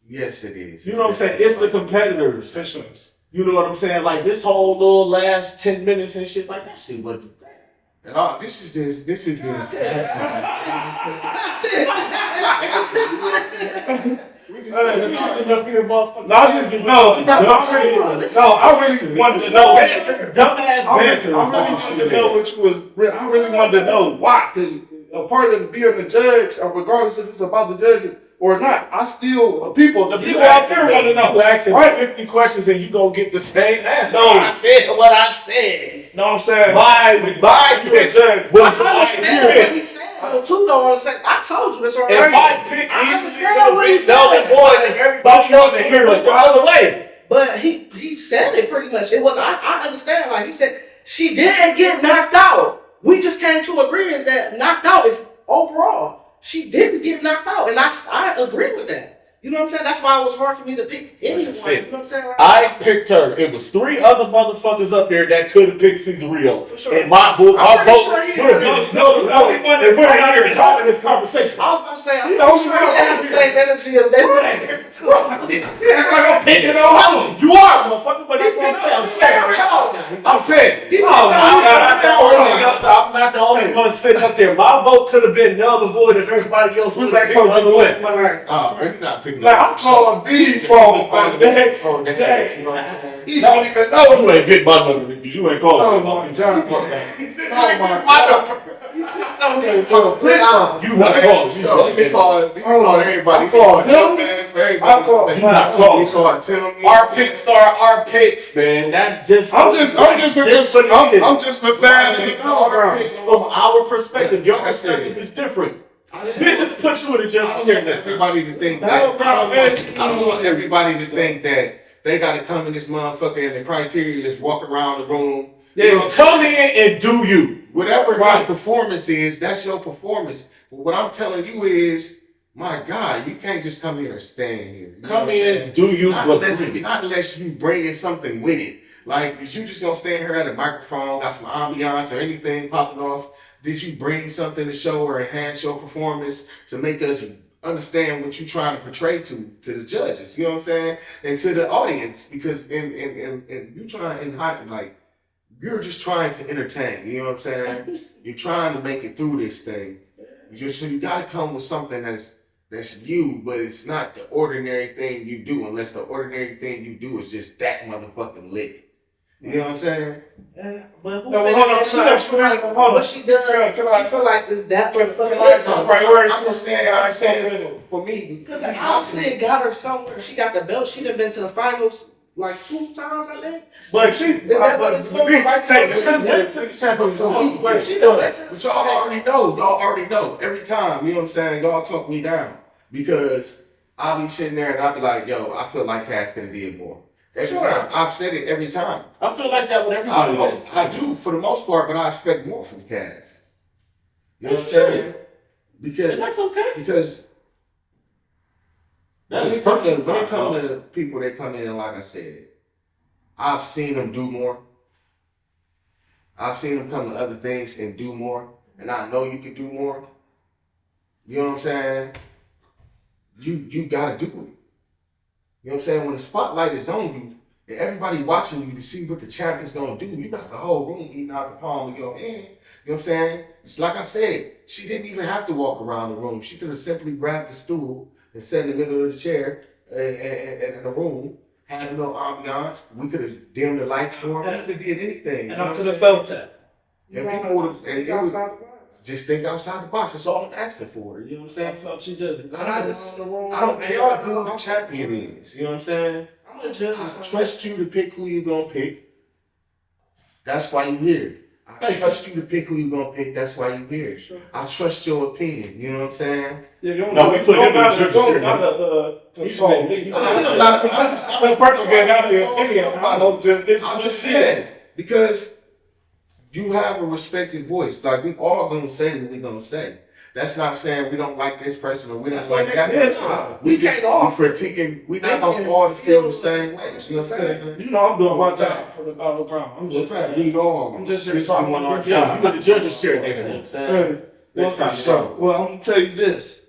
yes, it is. you know what I'm saying? It's the competitors. Officials. You know what I'm saying? Like this whole little last 10 minutes and shit like that shit wasn't. And all this is just I really wanted to know. Dumbass banter. I really wanted to know why. Because a part of being the judge, regardless if it's about the judges or not, the people out there want to know. You asking Right? 50 questions and you gonna get the same answer. No. I said what I said. Know what I'm saying? My pick judge. was I understand what like he said. Though, too, though. I told you this already. if my pick I easily understand could what have he been said. null and void if everybody else would have looked the other way. But he said it pretty much. It was I understand. Like he said, she didn't get knocked out. We just came to agreement that knocked out is overall. She didn't get knocked out, and I agree with that. You know what I'm saying? That's why it was hard for me to pick anyone. You know what I'm saying? Like, I picked her. It was 3 other motherfuckers up there that could have picked Cesario. For sure. And my vote, I'm our pretty vote sure he would have had been no. If we're not here talking this conversation. I was about to say, I'm You know, sure he had the same energy of they were here too. I'm picking on You are, motherfucker, but that's what I'm saying. I'm saying. I'm not the only one sitting up there. My vote could have been null and void if everybody else was like the other way. Oh, you're not picking Like, I'm calling these phone for the next day. You know what I'm saying? He don't even know. You ain't get my number because you ain't calling me. Oh my God. You not calling. So he calling everybody. I call him. Man, for everybody. I call He not calling. He calling Tim. Our picks are our picks, man. That's just. I'm just a fan of the Battleground. Picks from our perspective. Your That's it. perspective is different. Bitches put you in a judge chair next time. Everybody to think that. I don't want everybody to think that they got to come in this motherfucker and the criteria just walk around the room. You know, Come in and do you. whatever your performance is, that's your performance. But what I'm telling you is, my God, you can't just come here and stand here. You know Come what I'm in, saying? do you. Not unless you bringing something with it. Like, is you just gonna stand here at a microphone, got some ambiance or anything popping off? Did you bring something to show or enhance your performance to make us understand what you're trying to portray to the judges? You know what I'm saying? And to the audience, because and you trying and like you're just trying to entertain. You know what I'm saying? You're trying to make it through this thing. So you gotta come with something that's you, but it's not the ordinary thing you do, unless the ordinary thing you do is just that motherfucking lit. You know what I'm saying? Yeah, but who No, thinks hold on, that she hold don't on, feel like hold on. what she does? Can I- She feel like it's that motherfucking Can I- lit. priority I'm just saying, for me, Because obviously it got her somewhere. She got the belt. She done been to the finals like 2 times, I think. But she, Is that what it's going to be? take the Went to the championship. But she done been to but y'all already know. Every time, you know what I'm saying? Y'all talk me down because I'll be sitting there and I'll be like, yo, I feel like Cass could have did more. Every Sure. time. I've said it every time. I feel like that with everybody. I do for the most part, but I expect more from Cass. You know what I'm That's saying? And Because that's okay. That when is it comes perfect. to people that come in, like I said, I've seen them do more. I've seen them come to other things and do more, and I know you can do more. You know what I'm saying? You gotta do it. You know what I'm saying? When the spotlight is on you and everybody watching you to see what the champion's gonna do, you got the whole room eating out the palm of your hand. You know what I'm saying? It's like I said, she didn't even have to walk around the room. She could have simply grabbed the stool and sat in the middle of the chair and in the room, had a little ambiance. We could have dimmed the lights for her. We could have did anything. And I could have felt that. And people would have, and it was, outside the box. just think outside the box. That's all I'm asking for. You know what I'm I saying? felt she did. And I don't care who the champion is. You know what I'm saying? I'm a judge. I trust you to pick who you're gonna pick. That's why you're here. I trust you to pick who you're gonna pick. That's why you're here. Sure. I trust your opinion. You know what I'm saying? Yeah, you don't No, we put him in the judge's chair. consult me. I'm not because I'm a person can have the opinion. I don't just I'm just saying because you have a respected voice. Like we all gonna say what we gonna say. That's not saying we don't like this person or we don't like that person. We just all critiquing. We not gonna all feel the same way. You know what I'm saying? You know I'm doing my job for the Battleground. I'm just We all. I'm just here doing talking. our Yeah, you job. in the judge's chair You know what I'm next saying? Hey, Next time. Sure. well, I'm gonna tell you this.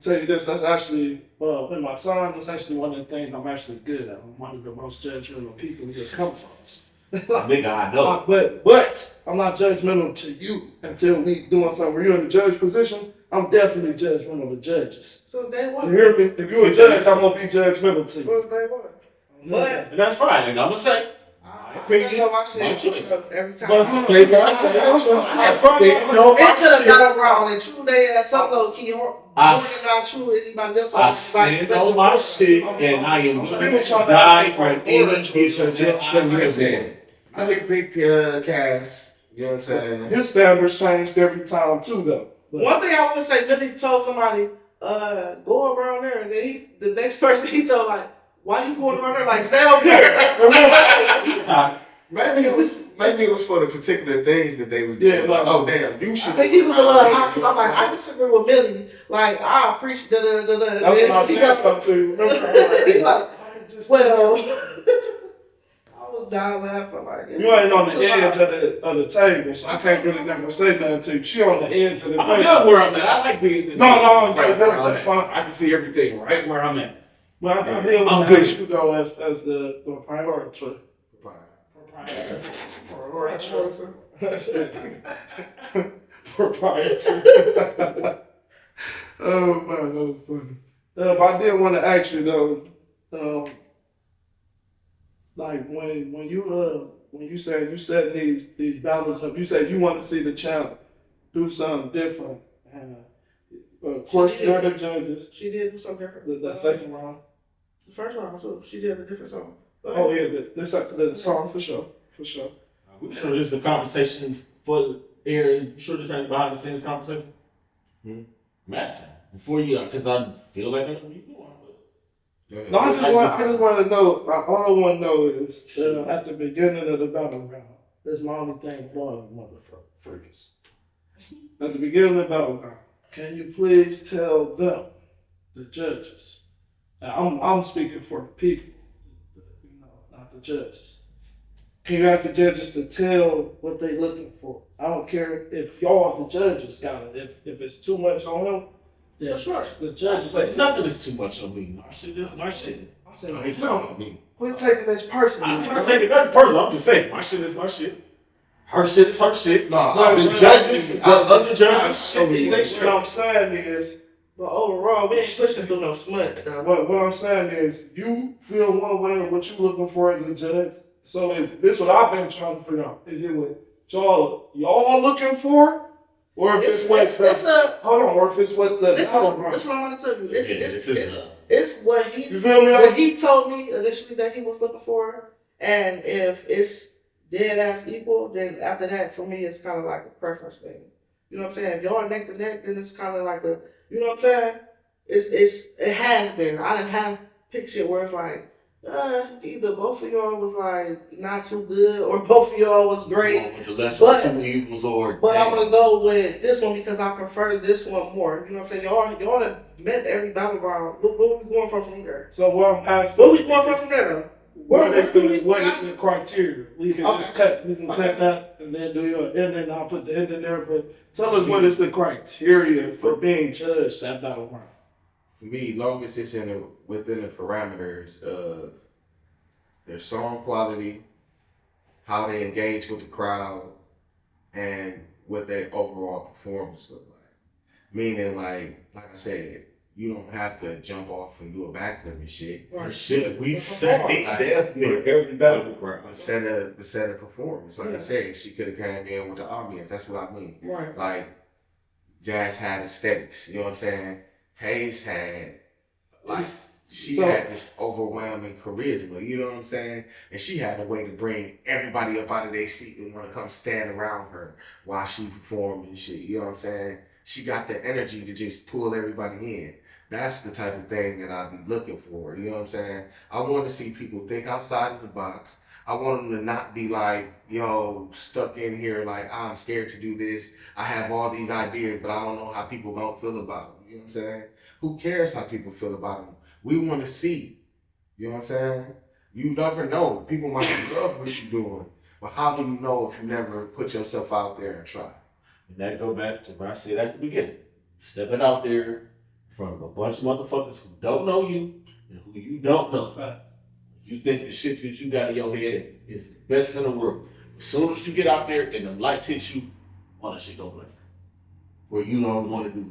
That's actually, with my son, that's actually one of the things I'm actually good at. I'm one of the most judgmental people you can come across. Nigga, I know. But I'm not judgmental to you until we doing something where you're in the judge position. I'm definitely judgmental to judges. Since day You one. hear me? If you're a judge, I'm gonna be judgmental to you. Since day one. But And that's fine. And I'm gonna say, I opinion, think my shit my choice. every time. But that's fine. Into the battleground and true they ass up low key. More I than not true anybody else. I stand on my shit and I am going to die for any reason that I live in. I think pick Cass. You know what I'm saying? his standards changed every time too, though. But One thing I would say, Billy told somebody, go around there, and then the next person he told like, why you going around there? Like, stay over here. Maybe it was for the particular things that they was doing. Yeah, like- oh damn, you I should. think he was a little hot because I'm like, I disagree with Millie. Like, I appreciate that's what I said something to you. He like, Just- well, I was dying laughing like You ain't on the edge of the table, so I can't really never say nothing to you. She on the edge of the I'm table. good where I'm at. I like being No, right that's where I'm at. fine. I can see everything right where I'm at. But I feel I'm like good. you go as the priority. Proprietary. Oh man, that was funny. But I did want to ask you though, like when you said you set these battles up, you said you want to see the champ do something different. And of course, you're the judges. She did do something different. The second round. The first round, so she did a different song. Oh yeah, the song for sure. We sure this is a conversation for air. You sure this ain't behind the scenes conversation? Matt, before you, because I feel like I know where you going. No, I just want to know. All I want to know is at the beginning of the battleground. That's my only thing blowing motherfuckers. At the beginning of the battleground, can you please tell them, the judges? Now, I'm speaking for the people, not the judges. Can you ask the judges to tell what they looking for? I don't care if y'all, the judges, got it. If it's too much on him, then For sure. the judges. It's nothing that's too much on me. My shit is my shit. I said, It's not me. quit taking this personally. I'm not taking nothing personal. I'm just saying my shit is my shit. Her shit is her shit. No, The judges, the other judges, shit is their shit. What I'm saying is, But overall, we ain't pushing through no smut. what I'm saying is, you feel one way of what you looking for as a judge. So this what I've been trying to figure out. Is it what y'all looking for, or if it's what or if it's what the This what I want to tell you. It's what he You feel me? what he told me initially that he was looking for, and if it's dead ass equal, then after that for me it's kind of like a preference thing. You know what I'm saying? If y'all neck to neck, then it's kind of like a, you know what I'm saying? it has been. I didn't have picture where it's like, either both of y'all was like not too good or both of y'all was great. With the lesser of two evils, but I'm gonna go with this one because I prefer this one more. You know what I'm saying? Y'all have met every Battleground. What we going from there? So what I'm asking, what we going from there though? What is the criteria? We can just cut that and then do your ending. I'll put the ending there. But tell us what is the criteria for being judged at Battleground? For me, long as it's within the parameters of their song quality, how they engage with the crowd, and what their overall performance look like. Meaning, like I said, you don't have to jump off and do a backflip and shit. Right. Shit, we say every Battleground. But set a performance. Like I said, she could have came in with the audience. That's what I mean. Right. Like, Jazz had aesthetics. You know what I'm saying? Hayes had, like, she had this overwhelming charisma, you know what I'm saying? And she had a way to bring everybody up out of their seat and want to come stand around her while she performed and shit, you know what I'm saying? She got the energy to just pull everybody in. That's the type of thing that I'd be looking for, you know what I'm saying? I want to see people think outside of the box. I want them to not be like, yo, stuck in here like, I'm scared to do this. I have all these ideas, but I don't know how people gonna feel about them, you know what I'm saying? Who cares how people feel about them? We want to see, you know what I'm saying? You never know. People might love what you're doing, but how do you know if you never put yourself out there and try? And that go back to what I said at the beginning. Stepping out there in front of a bunch of motherfuckers who don't know you and who you don't know. You think the shit that you got in your head is the best in the world. As soon as you get out there and the lights hit you, all that shit go blank. Where you don't want to do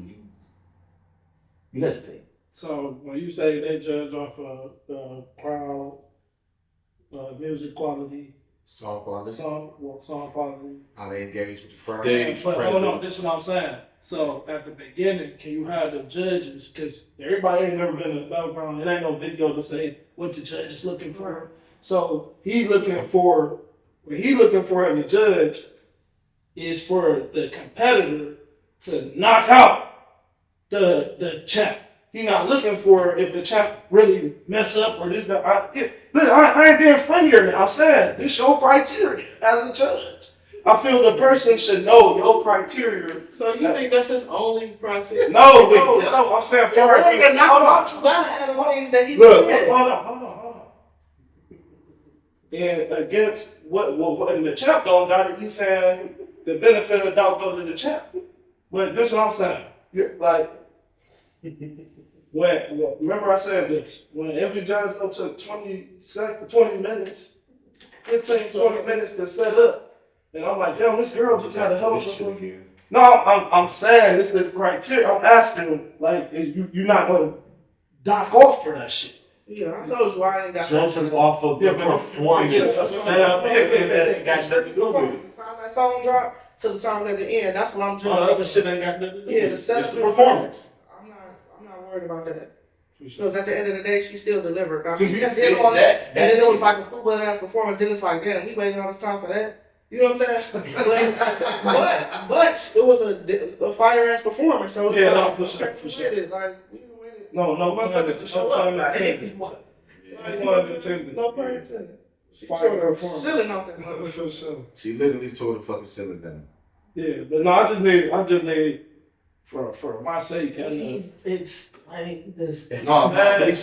you hesitate. So when you say they judge off of crowd, music quality, Song quality. Song quality. How they engage with the crowd. But hold on, this is what I'm saying. So at the beginning, can you have the judges? Because everybody ain't never been in a Battleground. It ain't no video to say what the judge is looking for. So what he looking for as a judge is for the competitor to knock out the champ. He not looking for if the champ really mess up or this guy. I ain't being funny here now. I'm saying this your criteria as a judge. I feel the person should know your criteria. So you think that's his only criteria? No. I'm saying for us. You gotta have the things that he said. Hold on. And against what and the champ don't got it, he's saying the benefit of the doubt go to the champ. But this is what I'm saying. Like, remember I said this, when every Johnson took 20 minutes, 20 minutes to set up. And I'm like, damn, this girl just had a hell of a. No, I'm saying this is the criteria. I'm asking, like, you're not gonna dock off for that shit. Yeah, I told you I ain't got judging off of the performance, the setup, that's got nothing to do with it. The time that song dropped to the time at the end, that's what I'm judging. All the other shit ain't got nothing to do with it. Yeah, the setup, it's the performance. I'm not worried about that. Because at the end of the day, she still delivered. Now, she just did all that, and that then it was like a cool ass performance. Then it's like, damn, we waiting all this time for that. You know what I'm saying? but it was a fire ass performance. So it's like, for sure. Like, we waited. No, motherfuckers to show up. No pun intended. She tore the ceiling out there. For sure. She literally tore the fucking ceiling down. Yeah, but no, I just need for my sake. Explain this. No, man, it's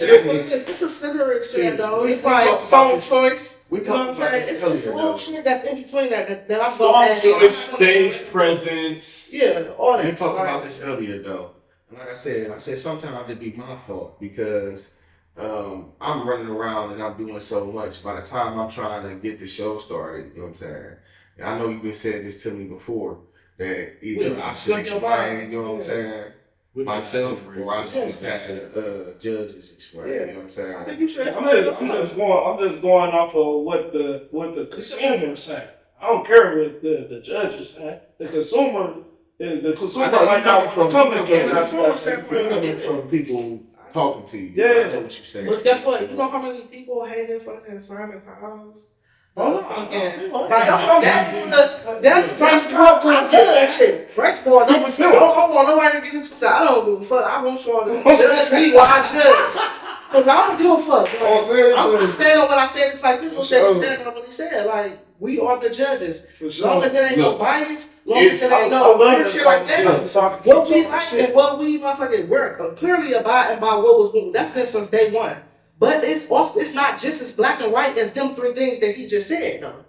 some similar shit though. It's like song choice. We you know what I'm saying? It's a little shit that's in between that I'm going to add. Stage presence. Yeah, all that. We talked about this earlier though. And like I said sometimes it be my fault because I'm running around and I'm doing so much. By the time I'm trying to get the show started, you know what I'm saying? And I know you've been saying this to me before that either I should explain, you know what I'm saying? Myself, or I should just have judges explain. You know what I'm saying? I think you should. I'm just going off of what the consumer saying. I don't care what the judges saying. The consumer like coming from people talking to you. Yeah. I know what you're saying. But guess what? You know how many people hated fucking Simon Cowell? That's my smoke. I love that shit. First of all, I don't want nobody to get into it. I don't give a fuck. I want y'all to judge me while I judge. Because I don't give a fuck. I'm going to stand on what I said, just like this one said, stand on what he said. Like, we are the judges. As long as it ain't no bias, long as it ain't no weird shit like that, what we like and what we motherfucking work, clearly abiding by what was going. That's been since day one. But it's not just as black and white as them three things that he just said, though.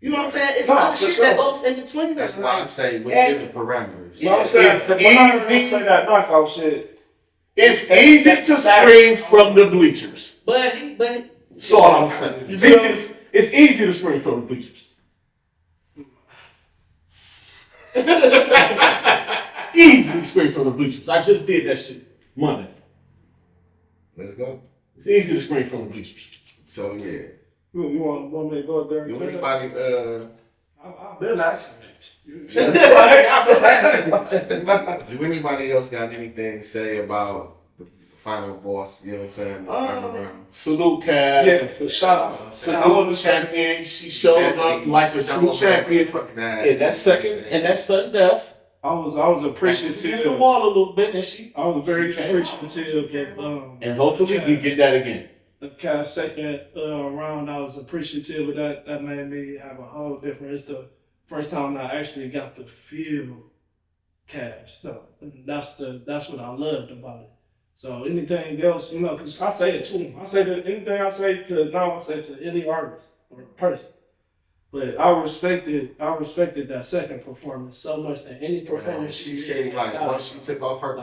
You know what I'm saying? It's other shit that goes in between. That's why I say within the parameters. You know what I'm saying? It's easy. Say that knockout shit. It's easy to scream from the bleachers. But so all I'm saying. It's easy to scream from the bleachers. Easy to scream from the bleachers. I just did that shit Monday. Let's go. It's easy to scream from the bleachers. So yeah. You want me to go up there? Do anybody I've been asking. Do anybody else got anything to say about the final boss? You know what I'm saying? The final round. Salute, Cass. Yeah, for shout. Salute the champion. She showed up like a true champion. Yeah, that second and that sudden death. I was appreciative. She hit the wall a little bit, and she. I was very appreciative of. And hopefully we get that again. The kind of second round, I was appreciative of that. That made me have a whole different. It's the first time I actually got to feel Cass stuff, and that's what I loved about it. So anything else, you know, because I say it to him. I say that anything I say to now, I say to any artist or person. But I respected that second performance so much that any performance she said, like, once she took off her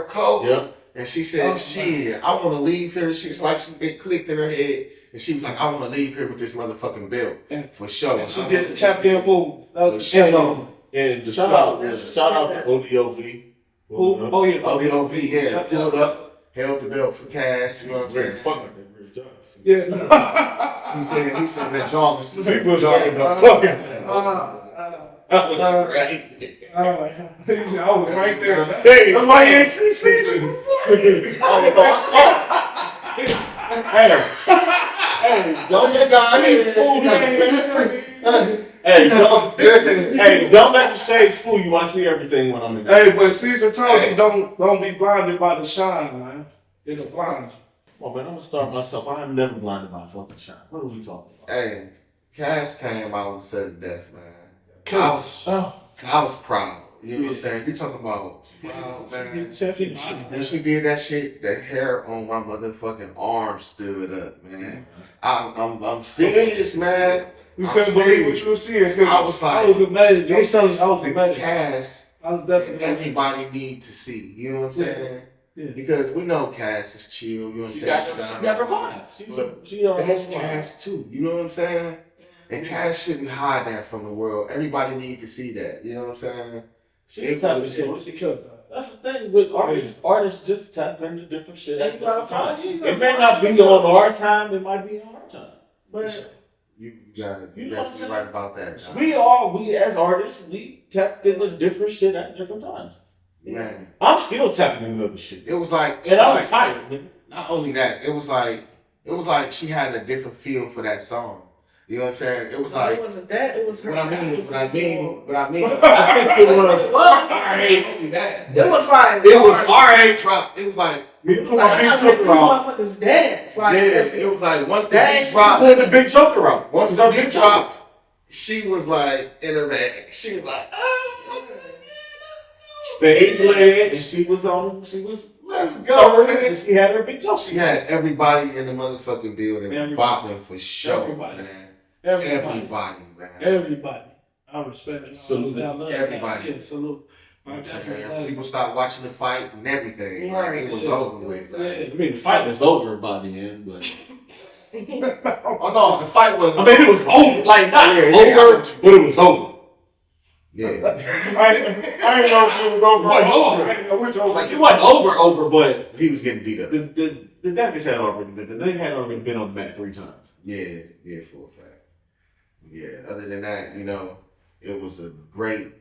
coat, yep. And she said, shit, I want to leave here. She's like, it clicked in her head. And she was like, I want to leave here with this motherfucking belt. For sure. And she did the champion move. That was the shit on. And shout out to ODOV. Who? Oh, yeah. ODOV, yeah. Pulled up, held the belt for Cass. You know what I'm saying? Yeah. he said that John was jogging the fuck out. Right. I was right there. That's why you ain't seen it before. Hey, don't let the shades fool you. Hey, don't let the shades fool you. I see everything when I'm in there. Hey, but Caesar told you don't be blinded by the shine, man. It'll blind you. Well, man, I'm gonna start myself. I am never blinded by fucking shine. What are we talking about? Hey, Cass came out with sudden death, man. I was proud. You know what I'm saying? You talking about proud, man. When she did that shit, the hair on my motherfucking arm stood up, man. I'm serious, man. You couldn't believe what you were seeing. I was like, I was amazed. This is the Cass I was definitely everybody need to see. You know what I'm saying? Yeah. Because we know Cass is chill. You know what I'm saying? She got her vibe. That's Cass too. You know what I'm saying? And Cass shouldn't hide that from the world. Everybody need to see that. You know what I'm saying? She killed that. That's the thing with artists. Artists just tap into different shit at different time. It may not be on our time. It might be on our time. But you gotta definitely right about that. We as artists, we tapped into different shit at different times. Man, I'm still tapping into other shit. It was like, and I'm tired. Nigga. Not only that, it was like she had a different feel for that song. You know what I'm saying? It was like, it wasn't that. It was her. What I mean. I think it was. It was like it was R8 drop. It was like these motherfuckers dance. Like it was like once the beat dropped, when the big Joker out. Once the beat dropped, she was like in her bag. She was like, stage led, and she was let's go. And she had her big Joker. She had everybody in the motherfucking building bopping for sure, man. Everybody, man. Everybody. I respect it. Salute. Everybody. Yeah, salute. People stopped watching the fight and everything. Like, it was over with. I mean, the fight was over by the end, but. Oh no, the fight was. I mean, it was over. Like not over, but it was over. Yeah. I didn't know if it was over. I didn't know which over. Like it wasn't over, but he was getting beat up. The damage had already been. The nigga had already been on the mat 3 times. Yeah, for a fact. Yeah. Other than that, you know, it was a great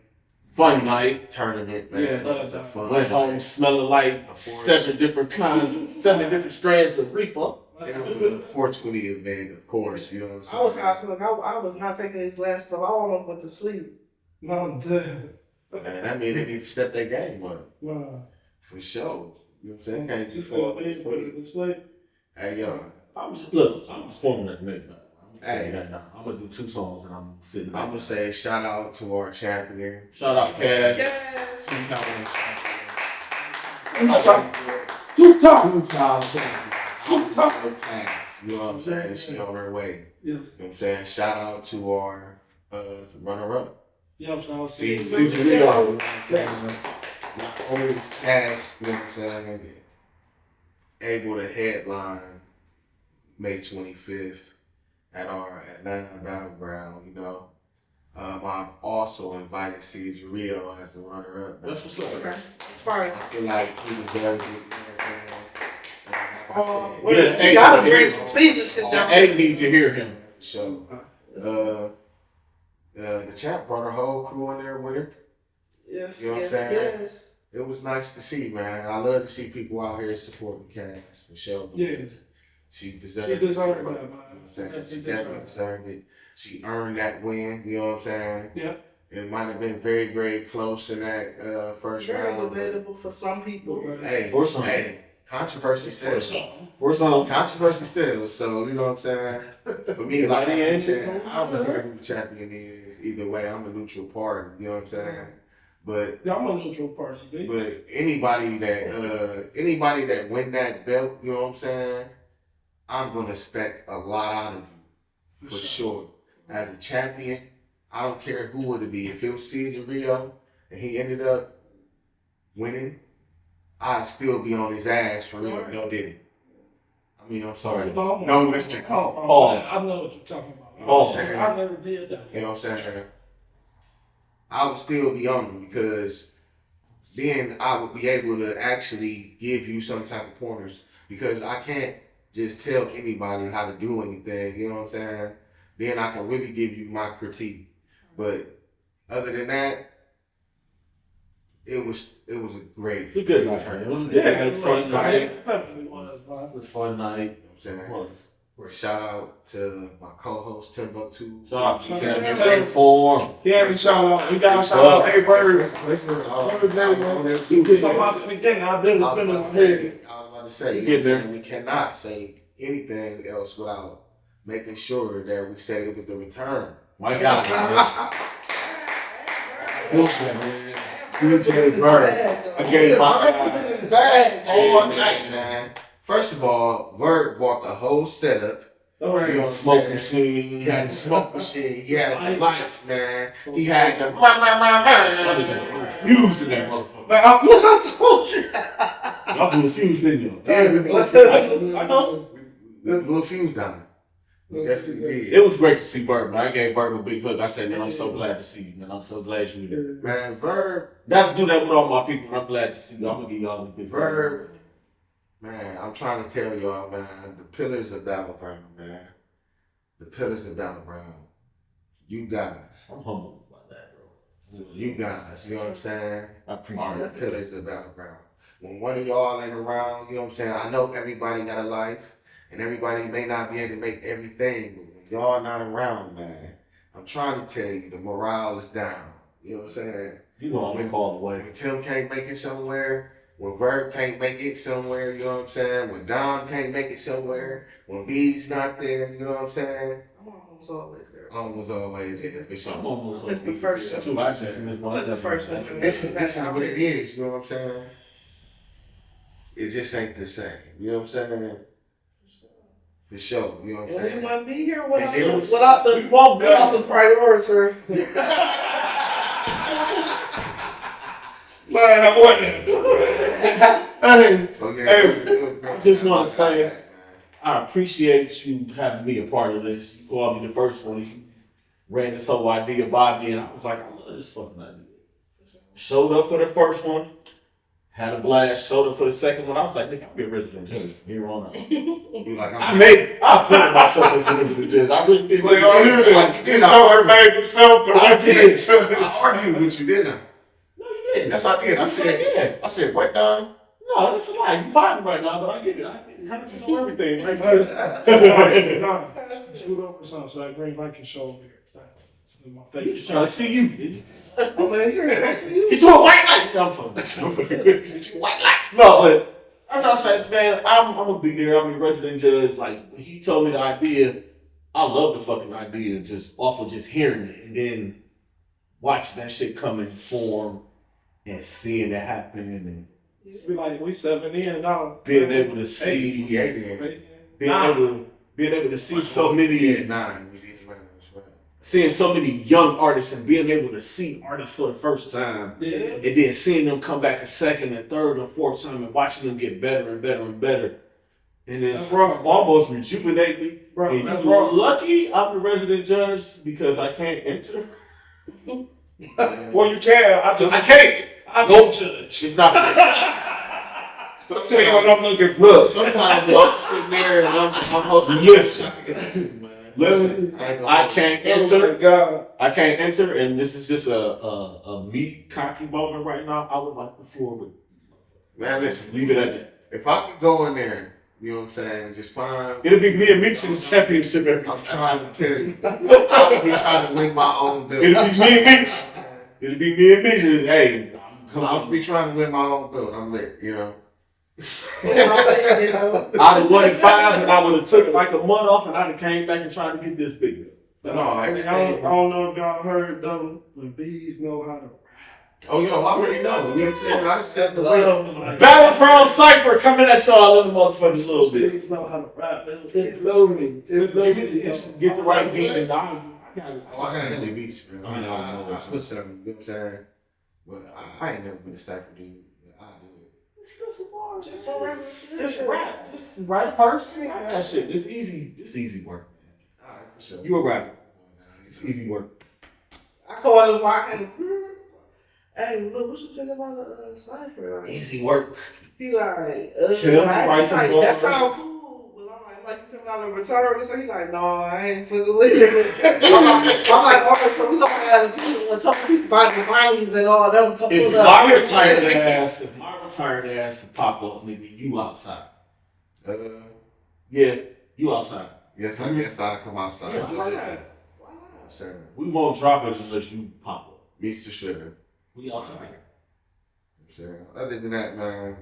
fun night tournament, man. Yeah, it was a fun. Went home smelling like 7 different kinds, 7 different strands of reefer. It was a 420 event, of course. You know what I'm saying? I was hospitalized. I was not taking these glasses, so I almost went to sleep. No, damn. Man, that means they need to step their game up. Wow. For sure. You know what I'm saying? Can't She just said, fall "Man, asleep. put it to sleep." Hey, yo. I'm performing that nigga. Hey. I'm gonna do 2 songs and I'm sitting I'm back. going to say shout out to our champion. Shout out Cash. Yes. Two-time Two-time. champion. Two-time class. You know what I'm saying? She on her way. Yes. You know what I'm saying? Shout out to our runner-up. Yeah, I'm trying to Season Rio. Not only is Cash, you know what I'm saying, able to headline May 25th at our Atlanta Battleground, you know. I've also invited Season Rio as the runner-up. That's what's up. Okay. Fine. I feel like he deserves it, you know what I'm saying? Well, you gotta bring some Cleveland down. Egg needs to hear him. So, the champ brought her whole crew in there with her. Yes, You know what I'm yes, saying? yes. It was nice to see, man. I love to see people out here supporting Cass, for sure. Yes. She deserved She it. deserved You know that, what I'm man. saying? She She deserved definitely it. deserved it. She earned that win, you know what I'm saying? Yeah. It might have been very, very close in that first Very round. but, debatable for some people. Hey, For some. hey, controversy said. For some. Controversy said. So, you know what I'm saying? For me, like I said, I don't care who the champion is. Either way, I'm a neutral party, you know what I'm saying? But Yeah, I'm a neutral party, bitch. But anybody that win that belt, you know what I'm saying, I'm gonna expect a lot out of you. For sure. As a champion, I don't care who would it be. If it was Cesar Rio and he ended up winning, I'd still be on his ass for real. No didn't. I mean, I'm sorry. No, Mr. Cole. Pause. I know what you're talking about. You know what I'm saying? I never did that. You know what I'm saying? I would still be on them because then I would be able to actually give you some type of pointers because I can't just tell anybody how to do anything, you know what I'm saying? Then I can really give you my critique. But other than that, it was a great, It's a good night, turn. man. It was a Yeah, good fun night. It definitely was, man. It was a fun night. You know what I'm saying? Was. Shout out to my co-host Timbuktu. Shout out to Shout out Sam. to- Form. He had a shout out. We got a shout out to Bird. Listen, On there too. too. Talking about the beginning, I've been I was spinning about his to head. say, You you get know there. what I'm saying? We cannot say anything else without making sure that we say it was the return. My God, man. Bullshit, man. DJ Bird. I gave my ass in his bag all night, man. First of all, Bird bought the whole setup. All right. You know, Smoke man. machine. He had the smoke machine. He had the lights, man. He had the Fuse in that motherfucker. But I told you. Y'all blew a fuse, didn't you? Yeah, we blew I know. a fuse down. We definitely did. It was great to see Bert, man. I gave Bert a big hug. I said, man, I'm so glad to see you, man. I'm so glad you were there. Man, Verb, That's do that with all my people, and I'm glad to see you. I'm gonna give y'all a big hug. Verb, man, I'm trying to tell y'all, man, the pillars of Battleground, man. The pillars of Battleground. You guys. I'm humbled by that, bro. You guys, you know what I'm saying? I Are appreciate the it. pillars of Battleground. When one of y'all ain't around, you know what I'm saying? I know everybody got a life, and everybody may not be able to make everything, but when y'all not around, man, I'm trying to tell you, the morale is down. You know what I'm saying? You know I'm gonna call away. When Tim can't make it somewhere, when Verb can't make it somewhere, you know what I'm saying? When Dom can't make it somewhere, when B's not there, you know what I'm saying? I'm almost always there. Almost always, yeah, for I'm sure. almost It's the first That's one. what I just missed my That's the first one. This is what it is, you know what I'm saying? It just ain't the same, you know what I'm saying? For sure, you know what I'm And we saying? wouldn't be here It was- without the priorities. Man, I wasn't. Hey, So, yeah, Hey, it was great. I just wanna say- Man. I appreciate you having me a part of this. You called me the first one. You ran this whole idea by me, and I was like, I love this fucking idea. Showed up for the first one, had a blast. Showed up for the second one. I was like, nigga, I'll be a resident judge from here on out. You like, I put myself as a resident judge. I really did. Like, oh, you did. Like, you did. I made yourself the I did. argued with you, didn't I? No, you didn't. Yes, I did. I You said, yeah. I said, what, Don? No, that's a lie. You potting right now, but I get it. Come to know everything, right? Shoot up or something so that green light can show over here. In my You face. trying to see you. I'm in here. I see you. Get you a white light. I'm fucking. Get you a white light. No, but as I said, man, I'm gonna be there. I'm the resident judge. Like when he told me the idea, I love the fucking idea just off of just hearing it and then watching that shit come in form and seeing it happen and We 7 in now. being able to see, being able to see so many, 9. We did win. seeing so many young artists and being able to see artists for the first time, and then seeing them come back a second and third and fourth time and watching them get better and better and better, and then almost rejuvenate me. Bro, And that's you're wrong. lucky I'm the resident judge because I can't enter. Well, you can. I can't. I go judge. It's not fair. I'll tell you what I'm looking for. Look, Sometimes I'm sitting there and I'm hosting. Listen. Listen, I can't Oh my enter. God. I can't enter, and this is just a me cocky moment right now. I would like the floor with Man, listen. leave it at that. If I could go in there, you know what I'm saying, and just find. It'll be me and Meeks in the championship every I'm time. trying to tell you. I'll be trying to win my own bill. It'll be me and Meeks. It'll be me and Meeks. Hey, I'll be trying to win my own bill. I'm lit, you know. I'd have won at 5 and I would have took like a month off and I'd have came back and tried to get this big bill. No, I don't know if y'all heard though, but bees know how to. Oh, yo, I already know. You know what I'm saying? I just said the way. Battleground Cypher coming at y'all in the motherfuckers a little bit. Bees know how to rap. It blew me. It blew me. Get the right beat and I got it. Oh, I got Hilly Beach, man. I put some, you know what I'm saying? Well, I ain't never been a cypher dude. But I do it. Just rap. Just write a verse. That shit. It's easy. It's easy work, man. All right, for sure. You a rapper. It's easy work. I call him walking. Hey, look, what you think about the cipher? Like, Easy work. he like, Chill, write some like, bars. that sound cool. But I'm like you coming out of return? So he like, no, I ain't fucking with it. I'm like, all right, so we gonna have a couple people finding Miley's and all them. If my retired ass to pop up, maybe you outside. Yeah, you outside. Yes, I guess I'll come outside. Yeah, why not? I'm saying. We won't drop it unless you pop up. Meets the sugar. We outside. I'm saying. Other than that, man.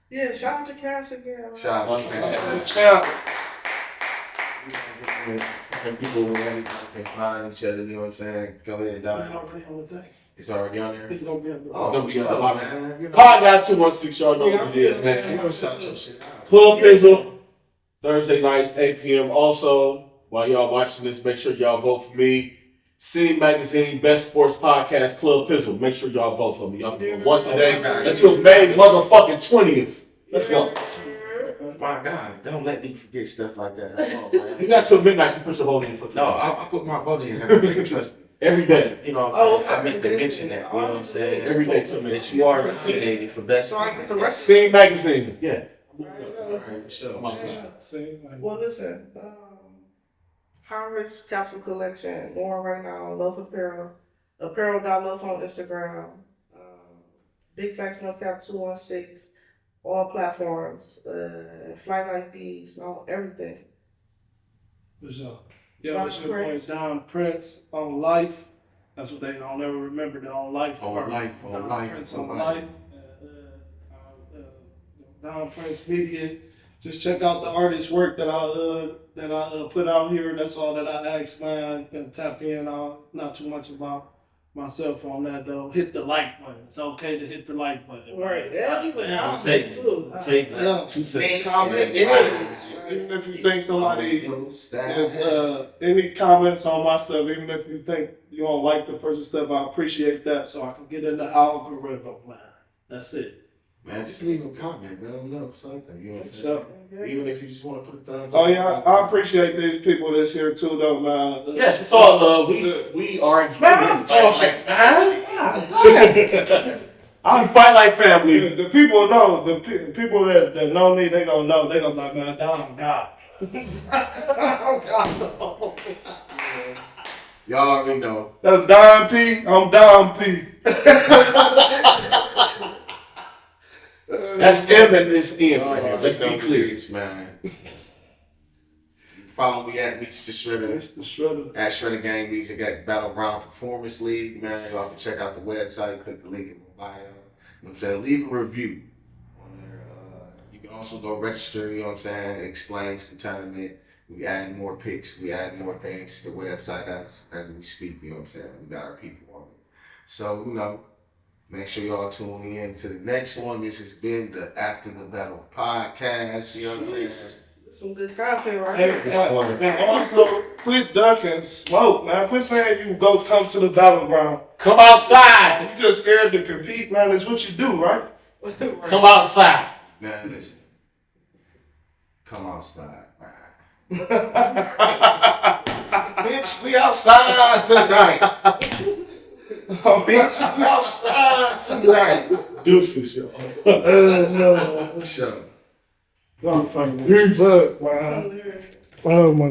Yeah, shout out to Cass again. Man. Shout out to Cass. Shout. People who can find each other, you know what I'm saying? Go ahead, It's dog. already on the thing. It's already on there? It's gonna be on the Oh, Don't for be sure, on man. You know. Pod Guy 216, y'all know what it is, You man. know, shout your shit out. Club Pizzle, Thursday nights, 8 p.m. Also, while y'all watching this, make sure y'all vote for me. Scene Magazine, Best Sports Podcast, Club Pizzle. Make sure y'all vote for me. Y'all do it once a day until May motherfucking 20th. Let's go. My God, don't let me forget stuff like that. Come on, man. You got till midnight to put your vote in for No, tonight. I put my vote in there. Trust me. Every day. You know what I'm saying? I meant to mention that. You know what I'm saying? Every day till midnight. That you are nominated for best. So I get the rest. Scene Magazine. Yeah. Alright, for sure. I'm outside. See, like, Well, listen, Harvest Capsule Collection, going right now, Love Apparel, Apparel.love on Instagram, Big Facts No Cap 216, all platforms, Flight Like Bees, no, everything. for sure. Yo, it's your boy Don Prince on Life. That's what they don't ever remember. They're on Life. On part. Life, on Don Life, Prince on on Life. Life. Don Prince Media. Just check out the artist work that I put out here. That's all that I ask, man. And tap in. Not too much about myself on that though. Hit the like button. It's okay to hit the like button. Right, yeah, you can comment Take too. Take Yeah. 2 seconds. Comment. Even if you think somebody is any comments on my stuff, even if you think you don't like the person's stuff, I appreciate that so I can get in the algorithm, man. That's it. Man, just leave a comment. Let them know something. You know what I'm saying? So, Even if you just want to put a thumbs oh up. yeah, I appreciate these people that's here too, though, man. Yes, it's all love. We are Man, I'm talking, man. We fight like family. The people know, people that know me, they gonna know. They gonna be like, man, Don, God. Oh, God. Y'all already know. That's Don P. I'm Don P. That's M and it's M. Oh, Let's let's be be clear. clear, man. Follow me at Meets the Shredder. It's the Shredder. At Shredder Gang Music at Battleground Performance League, man. Y'all can check out the website, click the link in my bio. You know what I'm saying? Leave a review on there. You can also go register, you know what I'm saying? It explains the tournament. We add more picks, we add more things to the website as we speak, you know what I'm saying? We got our people on it. So, you know, make sure y'all tune in to the next one. This has been the After the Battle podcast, you know what I'm saying? Some good content right Hey, here. man, also, quit ducking smoke, man. Quit saying you go come to the battleground. Come outside. You just scared to compete, man. It's what you do, right? Come outside. Man, listen. Come outside, man. Bitch, we outside tonight. Bitch, we outside tonight. Deuces, yo. No. For sure. I'm funny. Look, man. Oh my